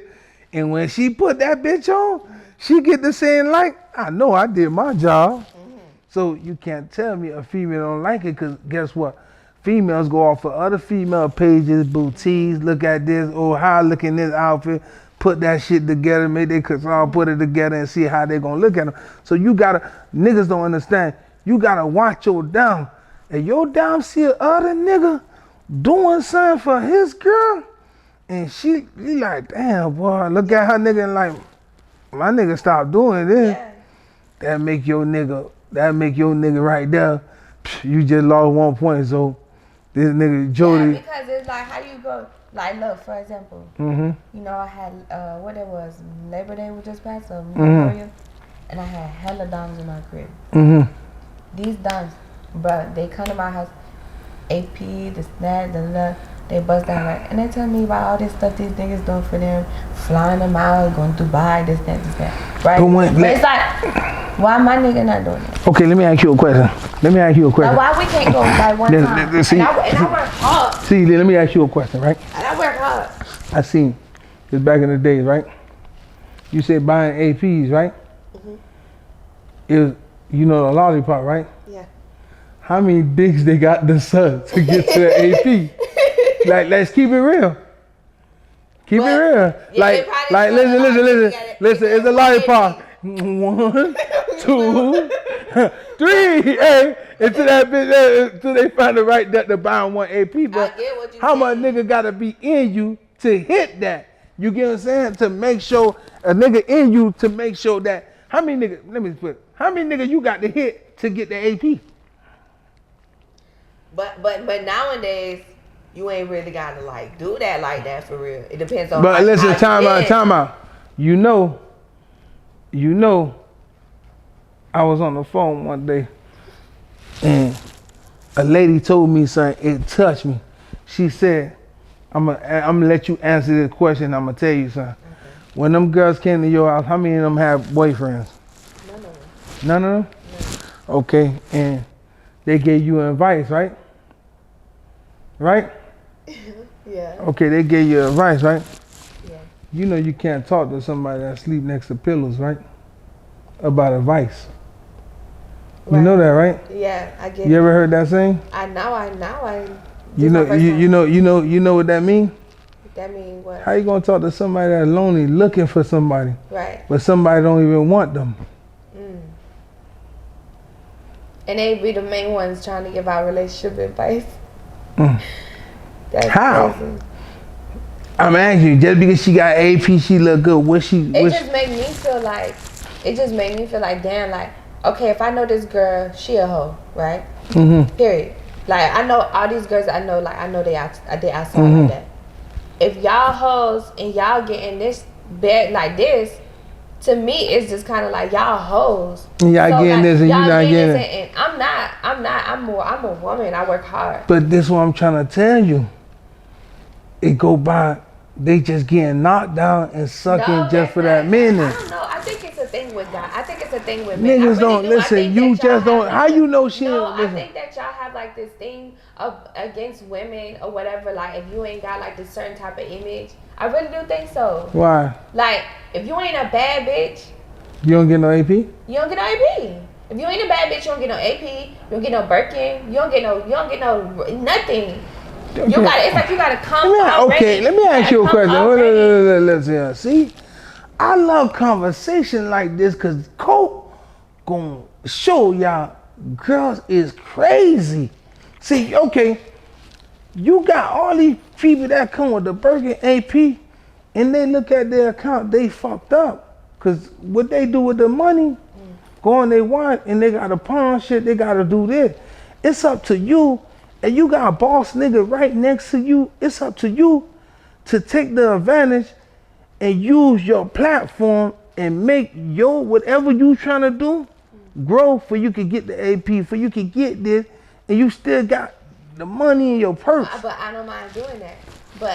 And when she put that bitch on, she get the saying like, I know I did my job. So you can't tell me a female don't like it, because guess what? Females go off of other female pages, boutiques, look at this, oh, how I look in this outfit, put that shit together, maybe they could all put it together and see how they gonna look at them. So you gotta, niggas don't understand, you gotta watch your down. And your down see a other nigga doing something for his girl, and she like, damn, boy, look at her nigga and like, my nigga stop doing this. Yeah. That make your nigga right there, you just lost 1 point, so This nigga Jody. Yeah, because it's like, how you go? Like, look, for example, Mm-hmm. you know, I had, what it was, Labor Day was just past, so Mhm. and I had hella dimes in my crib. Mm-hmm. These dimes, bruh, they come to my house, AP, this, that, they bust down, right? And they tell me about all this stuff these niggas doing for them, flying them out, going to Dubai, this, that, right? But it's like, why my nigga not doing that? Okay, let me ask you a question. Now, why we can't go like one time? See, and I work hard. See, let me ask you a question, right? And I work hard. I seen this back in the days, right? You said buying APs, right? Mm-hmm. It was, you know, the lollipop, right? Yeah. How many dicks they got to suck to get to the AP? Like, let's keep it real. Keep it real. Yeah, Like, listen. It's a lollipop. 1, 2, 3. Hey, until that bitch, until they find the right that to buy one AP. But how much nigga gotta be in you to hit that? You get what I'm saying? To make sure a nigga in you to make sure that how many niggas? Let me put it, how many niggas you got to hit to get the AP? But nowadays, you ain't really gotta like do that like that for real. It depends on. But listen, time time out. You know, I was on the phone one day, and a lady told me something. It touched me. She said, "I'm gonna let you answer this question. I'm gonna tell you something. Okay. When them girls came to your house, how many of them have boyfriends? None of them. None of them. No. Okay, and they gave you advice, right? Right? Yeah. Okay, they gave you advice, right? Yeah. You know you can't talk to somebody that sleep next to pillows, right? About advice. Right. You know that, right? Yeah, I get it. You ever heard that saying? I You know what that mean? That mean what? How you gonna talk to somebody that's lonely looking for somebody? Right. But somebody don't even want them. And they be the main ones trying to give out relationship advice. That's how? Crazy. I'm asking you, just because she got AP, she look good. It just make me feel like, damn, like, okay, if I know this girl, she a hoe, right? Mm-hmm. Period. Like, I know all these girls I know they outside like that. If y'all hoes and y'all getting this bed like this, to me, it's just kind of like y'all hoes. And y'all getting like, this and you not getting it. And I'm a woman. I work hard. But this is what I'm trying to tell you. It go by, they just getting knocked down and sucking just for that minute. I don't know. I think it's a thing with guys. I think it's a thing with men. Niggas don't listen. You just don't. How you know shit? No, I think that y'all have like this thing against women or whatever. Like if you ain't got like this certain type of image. I really do think so. Why? Like, if you ain't a bad bitch, you don't get no AP? You don't get no AP. If you ain't a bad bitch, you don't get no AP. You don't get no Birkin. You don't get no nothing. You got it's like you gotta come. Okay, let me ask you a question. Let's see. I love conversation like this because Coke gonna show y'all girls is crazy. See, okay. You got all these people that come with the Birkin AP and they look at their account, they fucked up. Cause what they do with the money, go on they want and they gotta pawn shit, they gotta do this. It's up to you, and you got a boss nigga right next to you. It's up to you to take the advantage and use your platform and make your whatever you trying to do grow for you can get the AP, for you can get this, and you still got the money in your purse. But I don't mind doing that.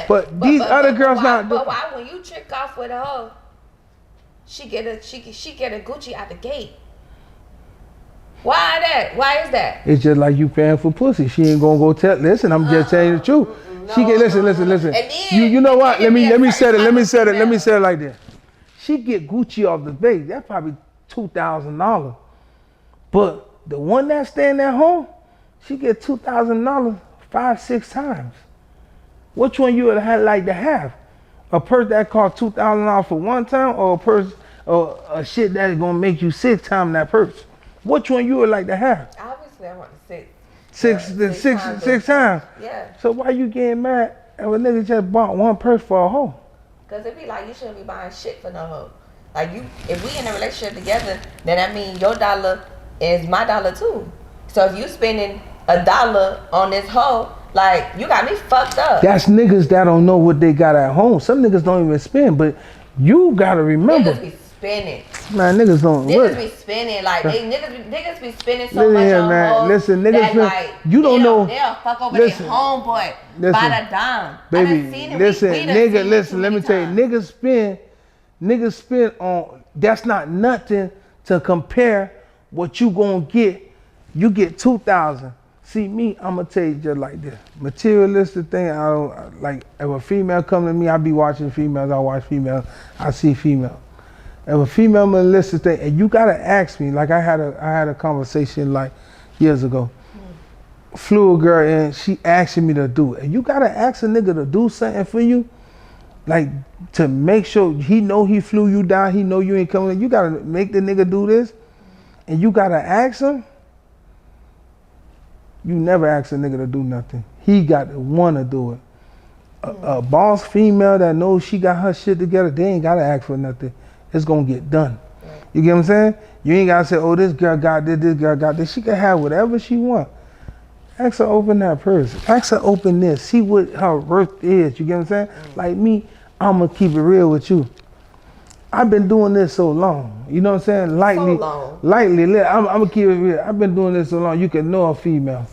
But these other girls not doing. But why when you trick off with a hoe, she get a Gucci out the gate? Why that? Why is that? It's just like you paying for pussy. She ain't gonna go tell. Listen, I'm just telling you the truth. No, she get listen. Then, you know what? Let me set it like this. She get Gucci off the base. That's probably $2,000. But the one that's staying at home, she get $2,000 5-6 times. Which one you would like to have? A purse that cost $2,000 for one time, or a purse or a shit that is gonna make you 6 times that purse? Which one you would like to have? Obviously, I want the 6 times. Yeah. So why you getting mad if a nigga just bought one purse for a hoe? Cause it be like you shouldn't be buying shit for no hoe. Like if we in a relationship together, then that means your dollar is my dollar too. So if you spending $1 on this hoe, Like, you got me fucked up. That's niggas that don't know what they got at home. Some niggas don't even spend, but you gotta remember. Niggas be spending. Man, niggas don't. Niggas be spending like niggas be spending so Listen much here, on man. hoes Listen, niggas that, spend- like, you don't know- They'll fuck over Listen. their homeboy by the dime. I Baby, done seen it. listen, we done nigga, seen it listen. too Let me many tell you, times. niggas spend on. That's not nothing to compare what you gonna get. You get 2,000. See me, I'm gonna tell you just like this. Materialistic thing. I don't like. If a female come to me, I be watching females. I watch females. I see females. If a female materialistic thing, and you gotta ask me. Like I had a conversation like years ago. Flew a girl in, she asking me to do it. And you gotta ask a nigga to do something for you, like to make sure he know he flew you down, he know you ain't coming. You gotta make the nigga do this, and you gotta ask him. You never ask a nigga to do nothing. He got to wanna do it. A boss female that knows she got her shit together, they ain't gotta ask for nothing. It's gonna get done. You get what I'm saying? You ain't gotta say, oh, this girl got this girl got this. She can have whatever she want. Ask her open that purse. Ask her open this. See what her worth is. You get what I'm saying? Like me, I'ma keep it real with you. I've been doing this so long. You know what I'm saying? Lightly. long. Lightly. I'm gonna keep it real. I've been doing this so long. You can know a female.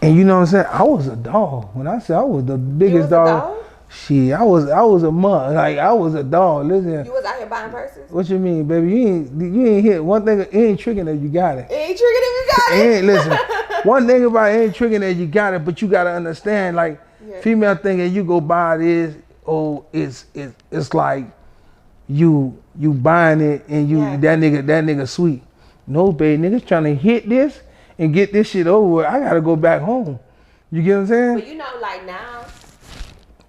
And you know what I'm saying? I was a dog. When I said I was the biggest You was a dog? shit, I was a mug. Like I was a dog. Listen. You was out here buying purses? What you mean, baby? You ain't hit one thing. It ain't tricking that you got it. It ain't tricking if you got it. Ain't listen. One thing about it ain't tricking that you got it, but you gotta understand. Like female thinking you go buy this. Oh, it's like you buying it and you that nigga sweet. No, babe, niggas trying to hit this and get this shit over with. I gotta go back home. You get what I'm saying? But you know, like now,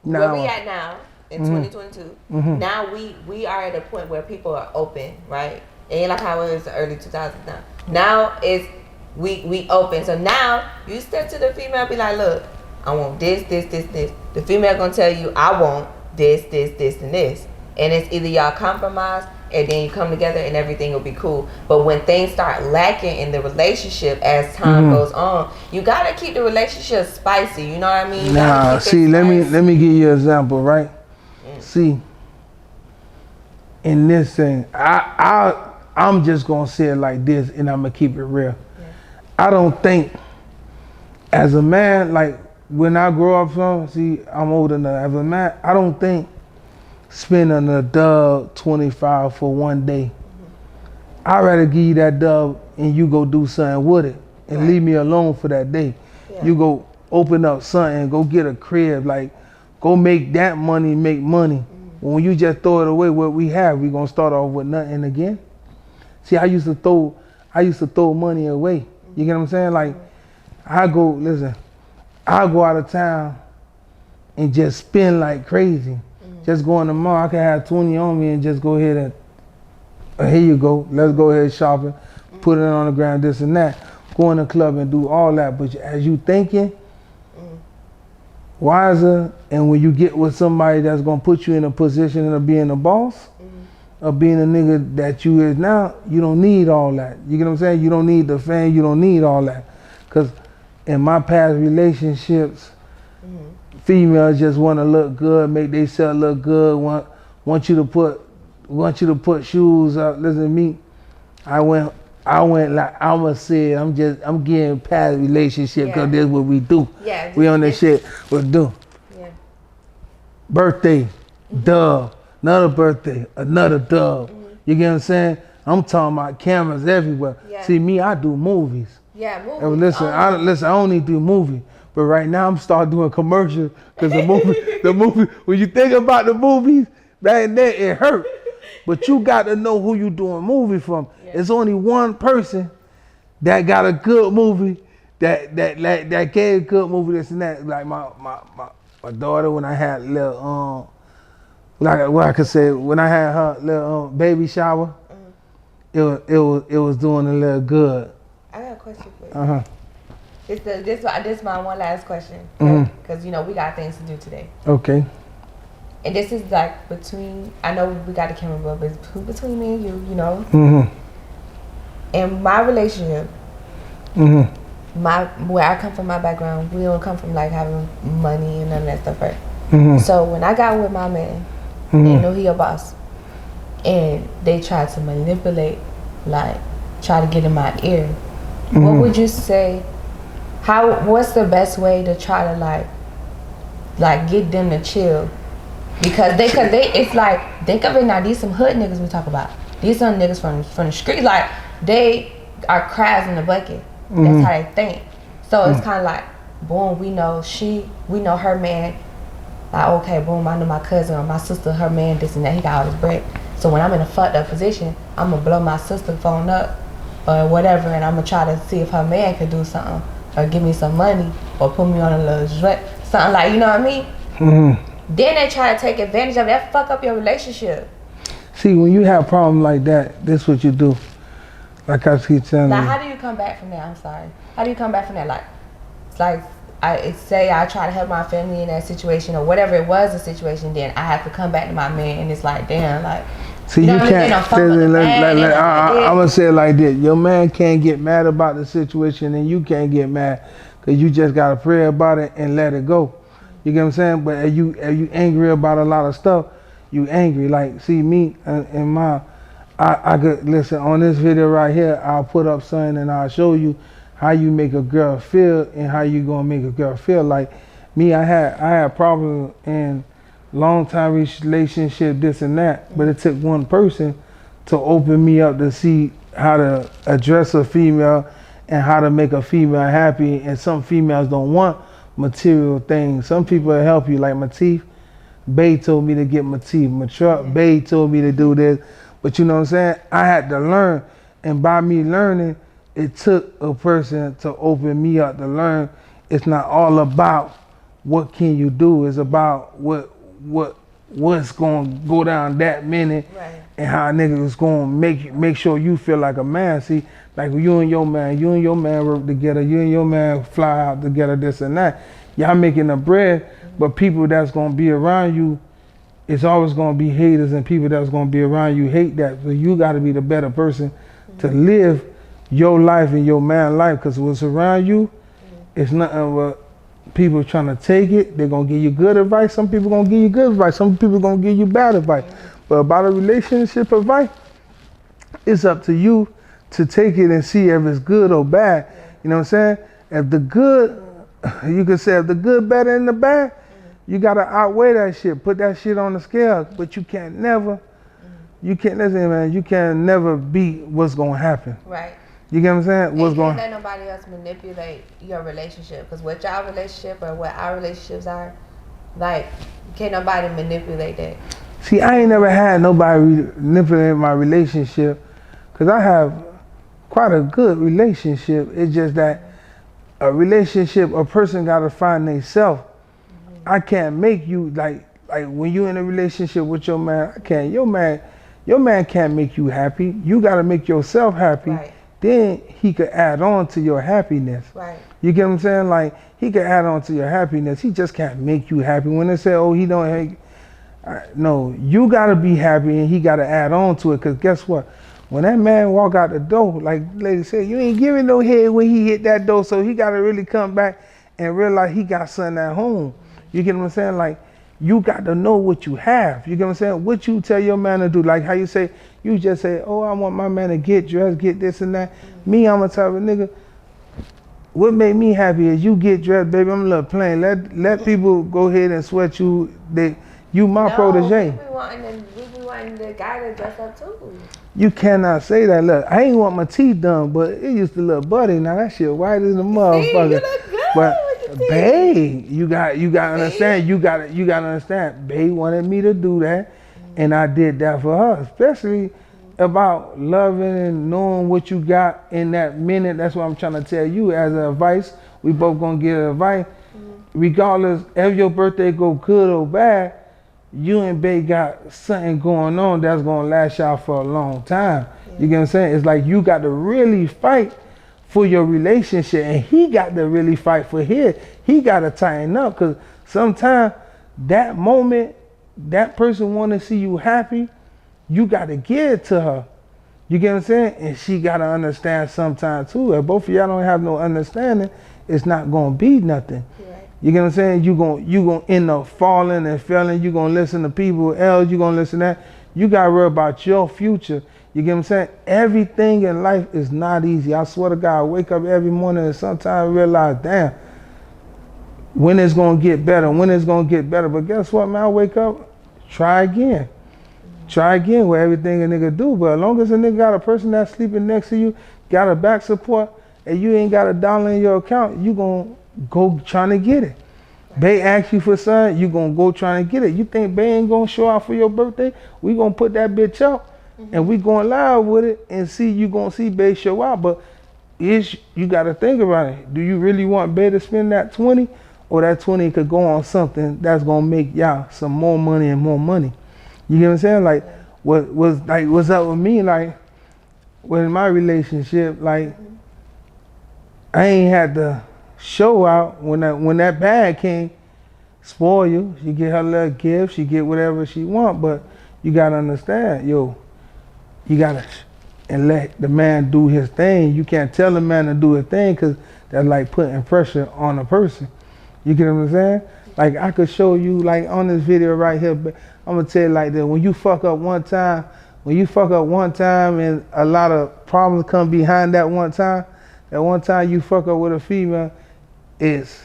where we at now in 2022, now we are at a point where people are open, right? It ain't like how it was the early 2000s now. Now it's we open. So now you step to the female, be like, look, I want this. The female gonna tell you, I want this, and this. And it's either y'all compromise and then you come together and everything will be cool. But when things start lacking in the relationship as time goes on, you gotta keep the relationship spicy. You know what I mean? Nah, see, let me give you an example, right? See, in this thing, I'm just gonna say it like this, and I'm gonna keep it real. I don't think, as a man, like when I grow up from, see, I'm older enough. As a man, I don't think spending a dub 25 for one day. I'd rather give you that dub and you go do something with it and leave me alone for that day. You go open up something, go get a crib, like go make that money make money. When you just throw it away, what we have, we gonna start off with nothing again. See, I used to throw money away. You get what I'm saying? Like I go out of town and just spend like crazy. Just go in the mall, I can have 20 on me and just go ahead and, here you go, let's go ahead shopping, put it on the ground, this and that. Go in the club and do all that. But as you thinking, wiser, and when you get with somebody that's gonna put you in a position of being a boss, of being a nigga that you is now, you don't need all that. You get what I'm saying? You don't need the fame, you don't need all that. Cause in my past relationships, females just want to look good, make themselves look good. Want you to put shoes up. Listen to me. I went like I'ma say I'm getting past relationship because this is what we do. Yeah, we on this shit. What do? Yeah. Birthday, dub. Another birthday, another dub. You get what I'm saying? I'm talking about cameras everywhere. Yeah. See me, I do movies. Yeah, movies. And listen, I only do movies. But right now I'm starting doing commercials because the movie, when you think about the movies, back then it hurt. But you got to know who you doing movie from. Yeah. It's only one person that got a good movie, that gave a good movie, this and that. Like my daughter, when I had little like what I could say, when I had her little baby shower, it was doing a little good. I got a question for you. This my one last question, because you know we got things to do today. Okay. And this is like between, I know we got the camera, but it's between me and you know. In my relationship, where I come from, my background, we don't come from like having money and none of that stuff, right? Mm-hmm. So when I got with my man, they know he a boss, and they tried to manipulate, like try to get in my ear. What would you say? What's the best way to try to like get them to chill? Because they it's like, think of it now, these some hood niggas we talk about. These some niggas from the street, like they are crabs in the bucket. That's how they think. So it's kind of like, boom, we know her man. Like, okay, boom, I know my cousin or my sister, her man, this and that, he got all this bread. So when I'm in a fucked up position, I'm gonna blow my sister's phone up or whatever, and I'm gonna try to see if her man could do something or give me some money or put me on a little sweat, something like, you know what I mean? Then they try to take advantage of that, fuck up your relationship. See, when you have a problem like that, this what you do. Like I keep telling you. Now, how do you come back from that? I'm sorry. How do you come back from that? Like, it's like, say I try to help my family in that situation or whatever it was the situation, then I have to come back to my man, and it's like, damn, like. See, you can't. I'm gonna say it like this: your man can't get mad about the situation, and you can't get mad because you just gotta pray about it and let it go. You get what I'm saying? But if you angry about a lot of stuff, you angry. Like, see me and my, I could listen on this video right here. I'll put up something and I'll show you how you make a girl feel and how you gonna make a girl feel. Like me, I had problems in long time relationship, this and that, but it took one person to open me up to see how to address a female and how to make a female happy. And some females don't want material things. Some people will help you, like my teeth. Bay told me to get my teeth. My truck, Bay told me to do this. But you know what I'm saying? I had to learn, and by me learning, it took a person to open me up to learn. It's not all about what can you do. It's about what's gonna go down that minute, right, and how a nigga is gonna make sure you feel like a man. See, like you and your man work together, you and your man fly out together, this and that. Y'all making the bread, but people that's gonna be around you, it's always gonna be haters, and people that's gonna be around you hate that. So you gotta be the better person to live your life and your man life, because what's around you, it's nothing but people trying to take it. They're gonna give you good advice. Some people gonna give you good advice. Some people gonna give you bad advice. But about a relationship advice, it's up to you to take it and see if it's good or bad. You know what I'm saying? If the good, you could say if the good better than the bad, you gotta outweigh that shit. Put that shit on the scale. But you can't never, listen, man, you can never beat what's gonna happen. Right. You get what I'm saying? What's going? Can't let nobody else manipulate your relationship, because what y'all relationship or what our relationships are, like, can't nobody manipulate that. See, I ain't never had nobody manipulate my relationship, because I have quite a good relationship. It's just that a relationship, a person got to find themselves. I can't make you, like when you in a relationship with your man, your man can't make you happy. You got to make yourself happy. Right. Then he could add on to your happiness. Right. You get what I'm saying? Like, he could add on to your happiness. He just can't make you happy. When they say, oh, he don't hate, no, you got to be happy and he got to add on to it. Because guess what? When that man walk out the door, like the lady said, you ain't giving no head when he hit that door. So he got to really come back and realize he got something at home. You get what I'm saying? Like, you got to know what you have. You get what I'm saying? What you tell your man to do. Like how you say, you just say, oh, I want my man to get dressed, get this and that. Me, I'm a type of nigga. What made me happy is you get dressed, baby. I'm a little plain. Let people go ahead and sweat you. You my protege. We be wanting the guy to dress up too. You cannot say that. Look, I ain't want my teeth done, but it used to look buddy. Now that shit white as a motherfucker. You look good. But babe, you got understand. You got to understand. Babe wanted me to do that, and I did that for her. Especially about loving and knowing what you got in that minute. That's what I'm trying to tell you as an advice. We both gonna give advice. Regardless if your birthday go good or bad, you and babe got something going on that's gonna last y'all for a long time. You get what I'm saying? It's like you got to really fight for your relationship, and he got to really fight for his. He got to tighten up, because sometimes that moment, that person want to see you happy, you got to give it to her. You get what I'm saying? And she gotta understand sometimes too. If both of y'all don't have no understanding, it's not gonna be nothing. Right. You get what I'm saying? You gonna end up falling and failing. You gonna listen to people else. You gonna listen to that. You gotta worry about your future. You get what I'm saying? Everything in life is not easy. I swear to God, I wake up every morning and sometimes realize, damn, when it's gonna get better, when it's gonna get better. But guess what, man? I wake up, try again. Try again with everything a nigga do. But as long as a nigga got a person that's sleeping next to you, got a back support, and you ain't got $1 in your account, you gonna go trying to get it. Bay ask you for something, you gonna go trying to get it. You think Bay ain't gonna show out for your birthday? We gonna put that bitch up, and we going live with it, and see, you gonna see Bay show out. But you gotta think about it. Do you really want Bay to spend that 20? Or that 20 could go on something that's gonna make y'all some more money and more money. You get what I'm saying? Like, what's up with me? Like, with my relationship, like, I ain't had to show out when that bag came, spoil you. She get her little gift, she get whatever she want, but you gotta understand, you gotta and let the man do his thing. You can't tell the man to do his thing, because that's like putting pressure on a person. You get what I'm saying? Like, I could show you, like, on this video right here, but I'm gonna tell you like that. When you fuck up one time and a lot of problems come behind that one time you fuck up with a female, it's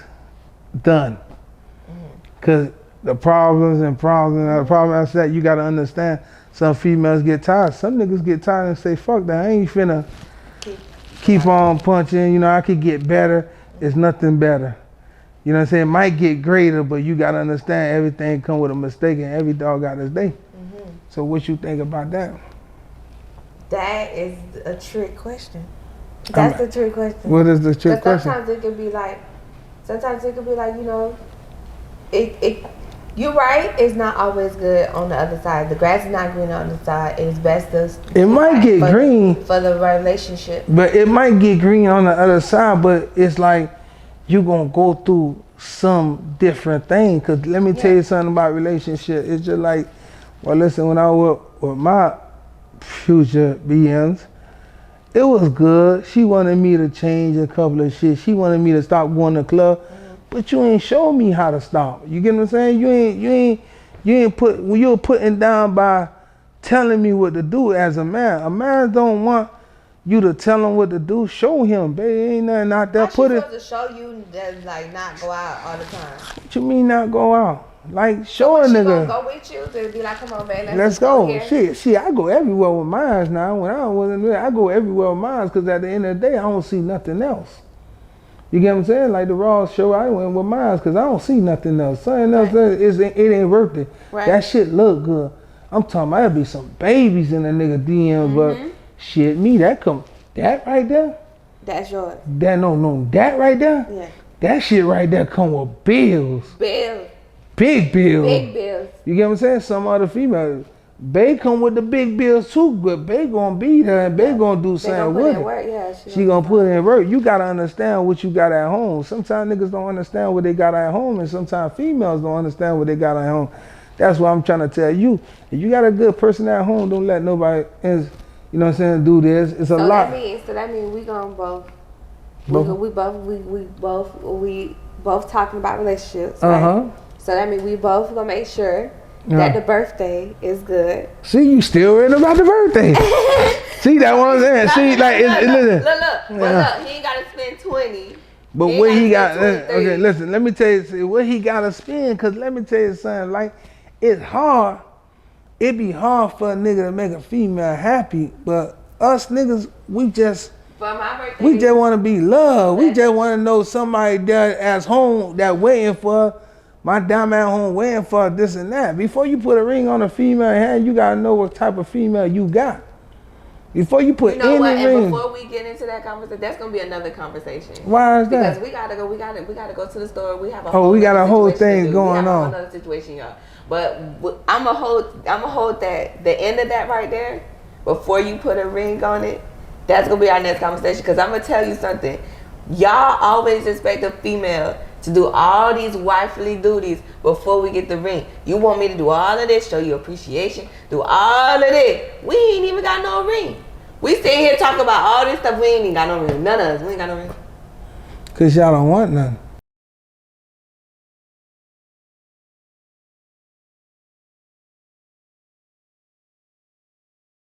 done. Cause the problems I said, you gotta understand, some females get tired. Some niggas get tired and say, fuck that, I ain't finna keep on punching, you know, I could get better. It's nothing better. You know what I'm saying? It might get greater, but you gotta understand, everything come with a mistake, and every dog got his day. So what you think about that? That is a trick question. That's the trick question. What is the trick question? Sometimes it could be like, you know, you're right. It's not always good on the other side. The grass is not green on the other side. It's best to. It might get green for the relationship. But it might get green on the other side. But it's like, you gonna go through some different thing. Cause let me tell you something about relationship. It's just like, well, listen, when I was with my future BMs, it was good. She wanted me to change a couple of shit. She wanted me to stop going to the club, but you ain't show me how to stop. You get what I'm saying? You're putting down by telling me what to do as a man. A man don't want you to tell him what to do. Show him, baby. Ain't nothing out there. How she supposed to show you that, like, not go out all the time? What you mean not go out? Like, show a She nigga. gonna go with you to be like, come on, baby, Let's go. Shit, I go everywhere with mines now. When I wasn't there, I go everywhere with mines, because at the end of the day, I don't see nothing else. You get what I'm saying? Like the Raw show, I went with mines because I don't see nothing else. Something else, it ain't worth it. Right. That shit look good. I'm talking about there'll be some babies in the nigga DMs, but shit, that right there? That's yours. That right there? Yeah. That shit right there come with bills. Bills. Big bills. Big bills. You get what I'm saying? Some other females, Bay come with the big bills too, but Bay gonna be there and Bay gonna do something with it. Work. Yeah, she gonna put in work. You gotta understand what you got at home. Sometimes niggas don't understand what they got at home, and sometimes females don't understand what they got at home. That's what I'm trying to tell you. If you got a good person at home, don't let nobody else, you know what I'm saying, do this. It's a lot. So that means we gonna both. We both talking about relationships. Right? So that means we both gonna make sure that the birthday is good. See, you still worried about the birthday. See, that what I'm saying. See, like, Look, he ain't gotta spend 20. But what he got, okay, listen, let me tell you what he gotta spend, because let me tell you something, like, it's hard. It be hard for a nigga to make a female happy, but us niggas, we just want to be loved. We just want to know somebody there at home that waiting for my dime at home, waiting for this and that. Before you put a ring on a female hand, you gotta know what type of female you got. Before you put any ring. And before we get into that conversation, that's gonna be another conversation. Why is that? Because we gotta go to the store. We have we got a whole thing going on. Another situation, y'all. But I'ma hold that the end of that right there. Before you put a ring on it, that's gonna be our next conversation. Because I'm gonna tell you something. Y'all always expect a female to do all these wifely duties before we get the ring. You want me to do all of this, show you appreciation, do all of this. We ain't even got no ring. We sitting here talking about all this stuff. We ain't even got no ring. None of us. We ain't got no ring. Cause y'all don't want none.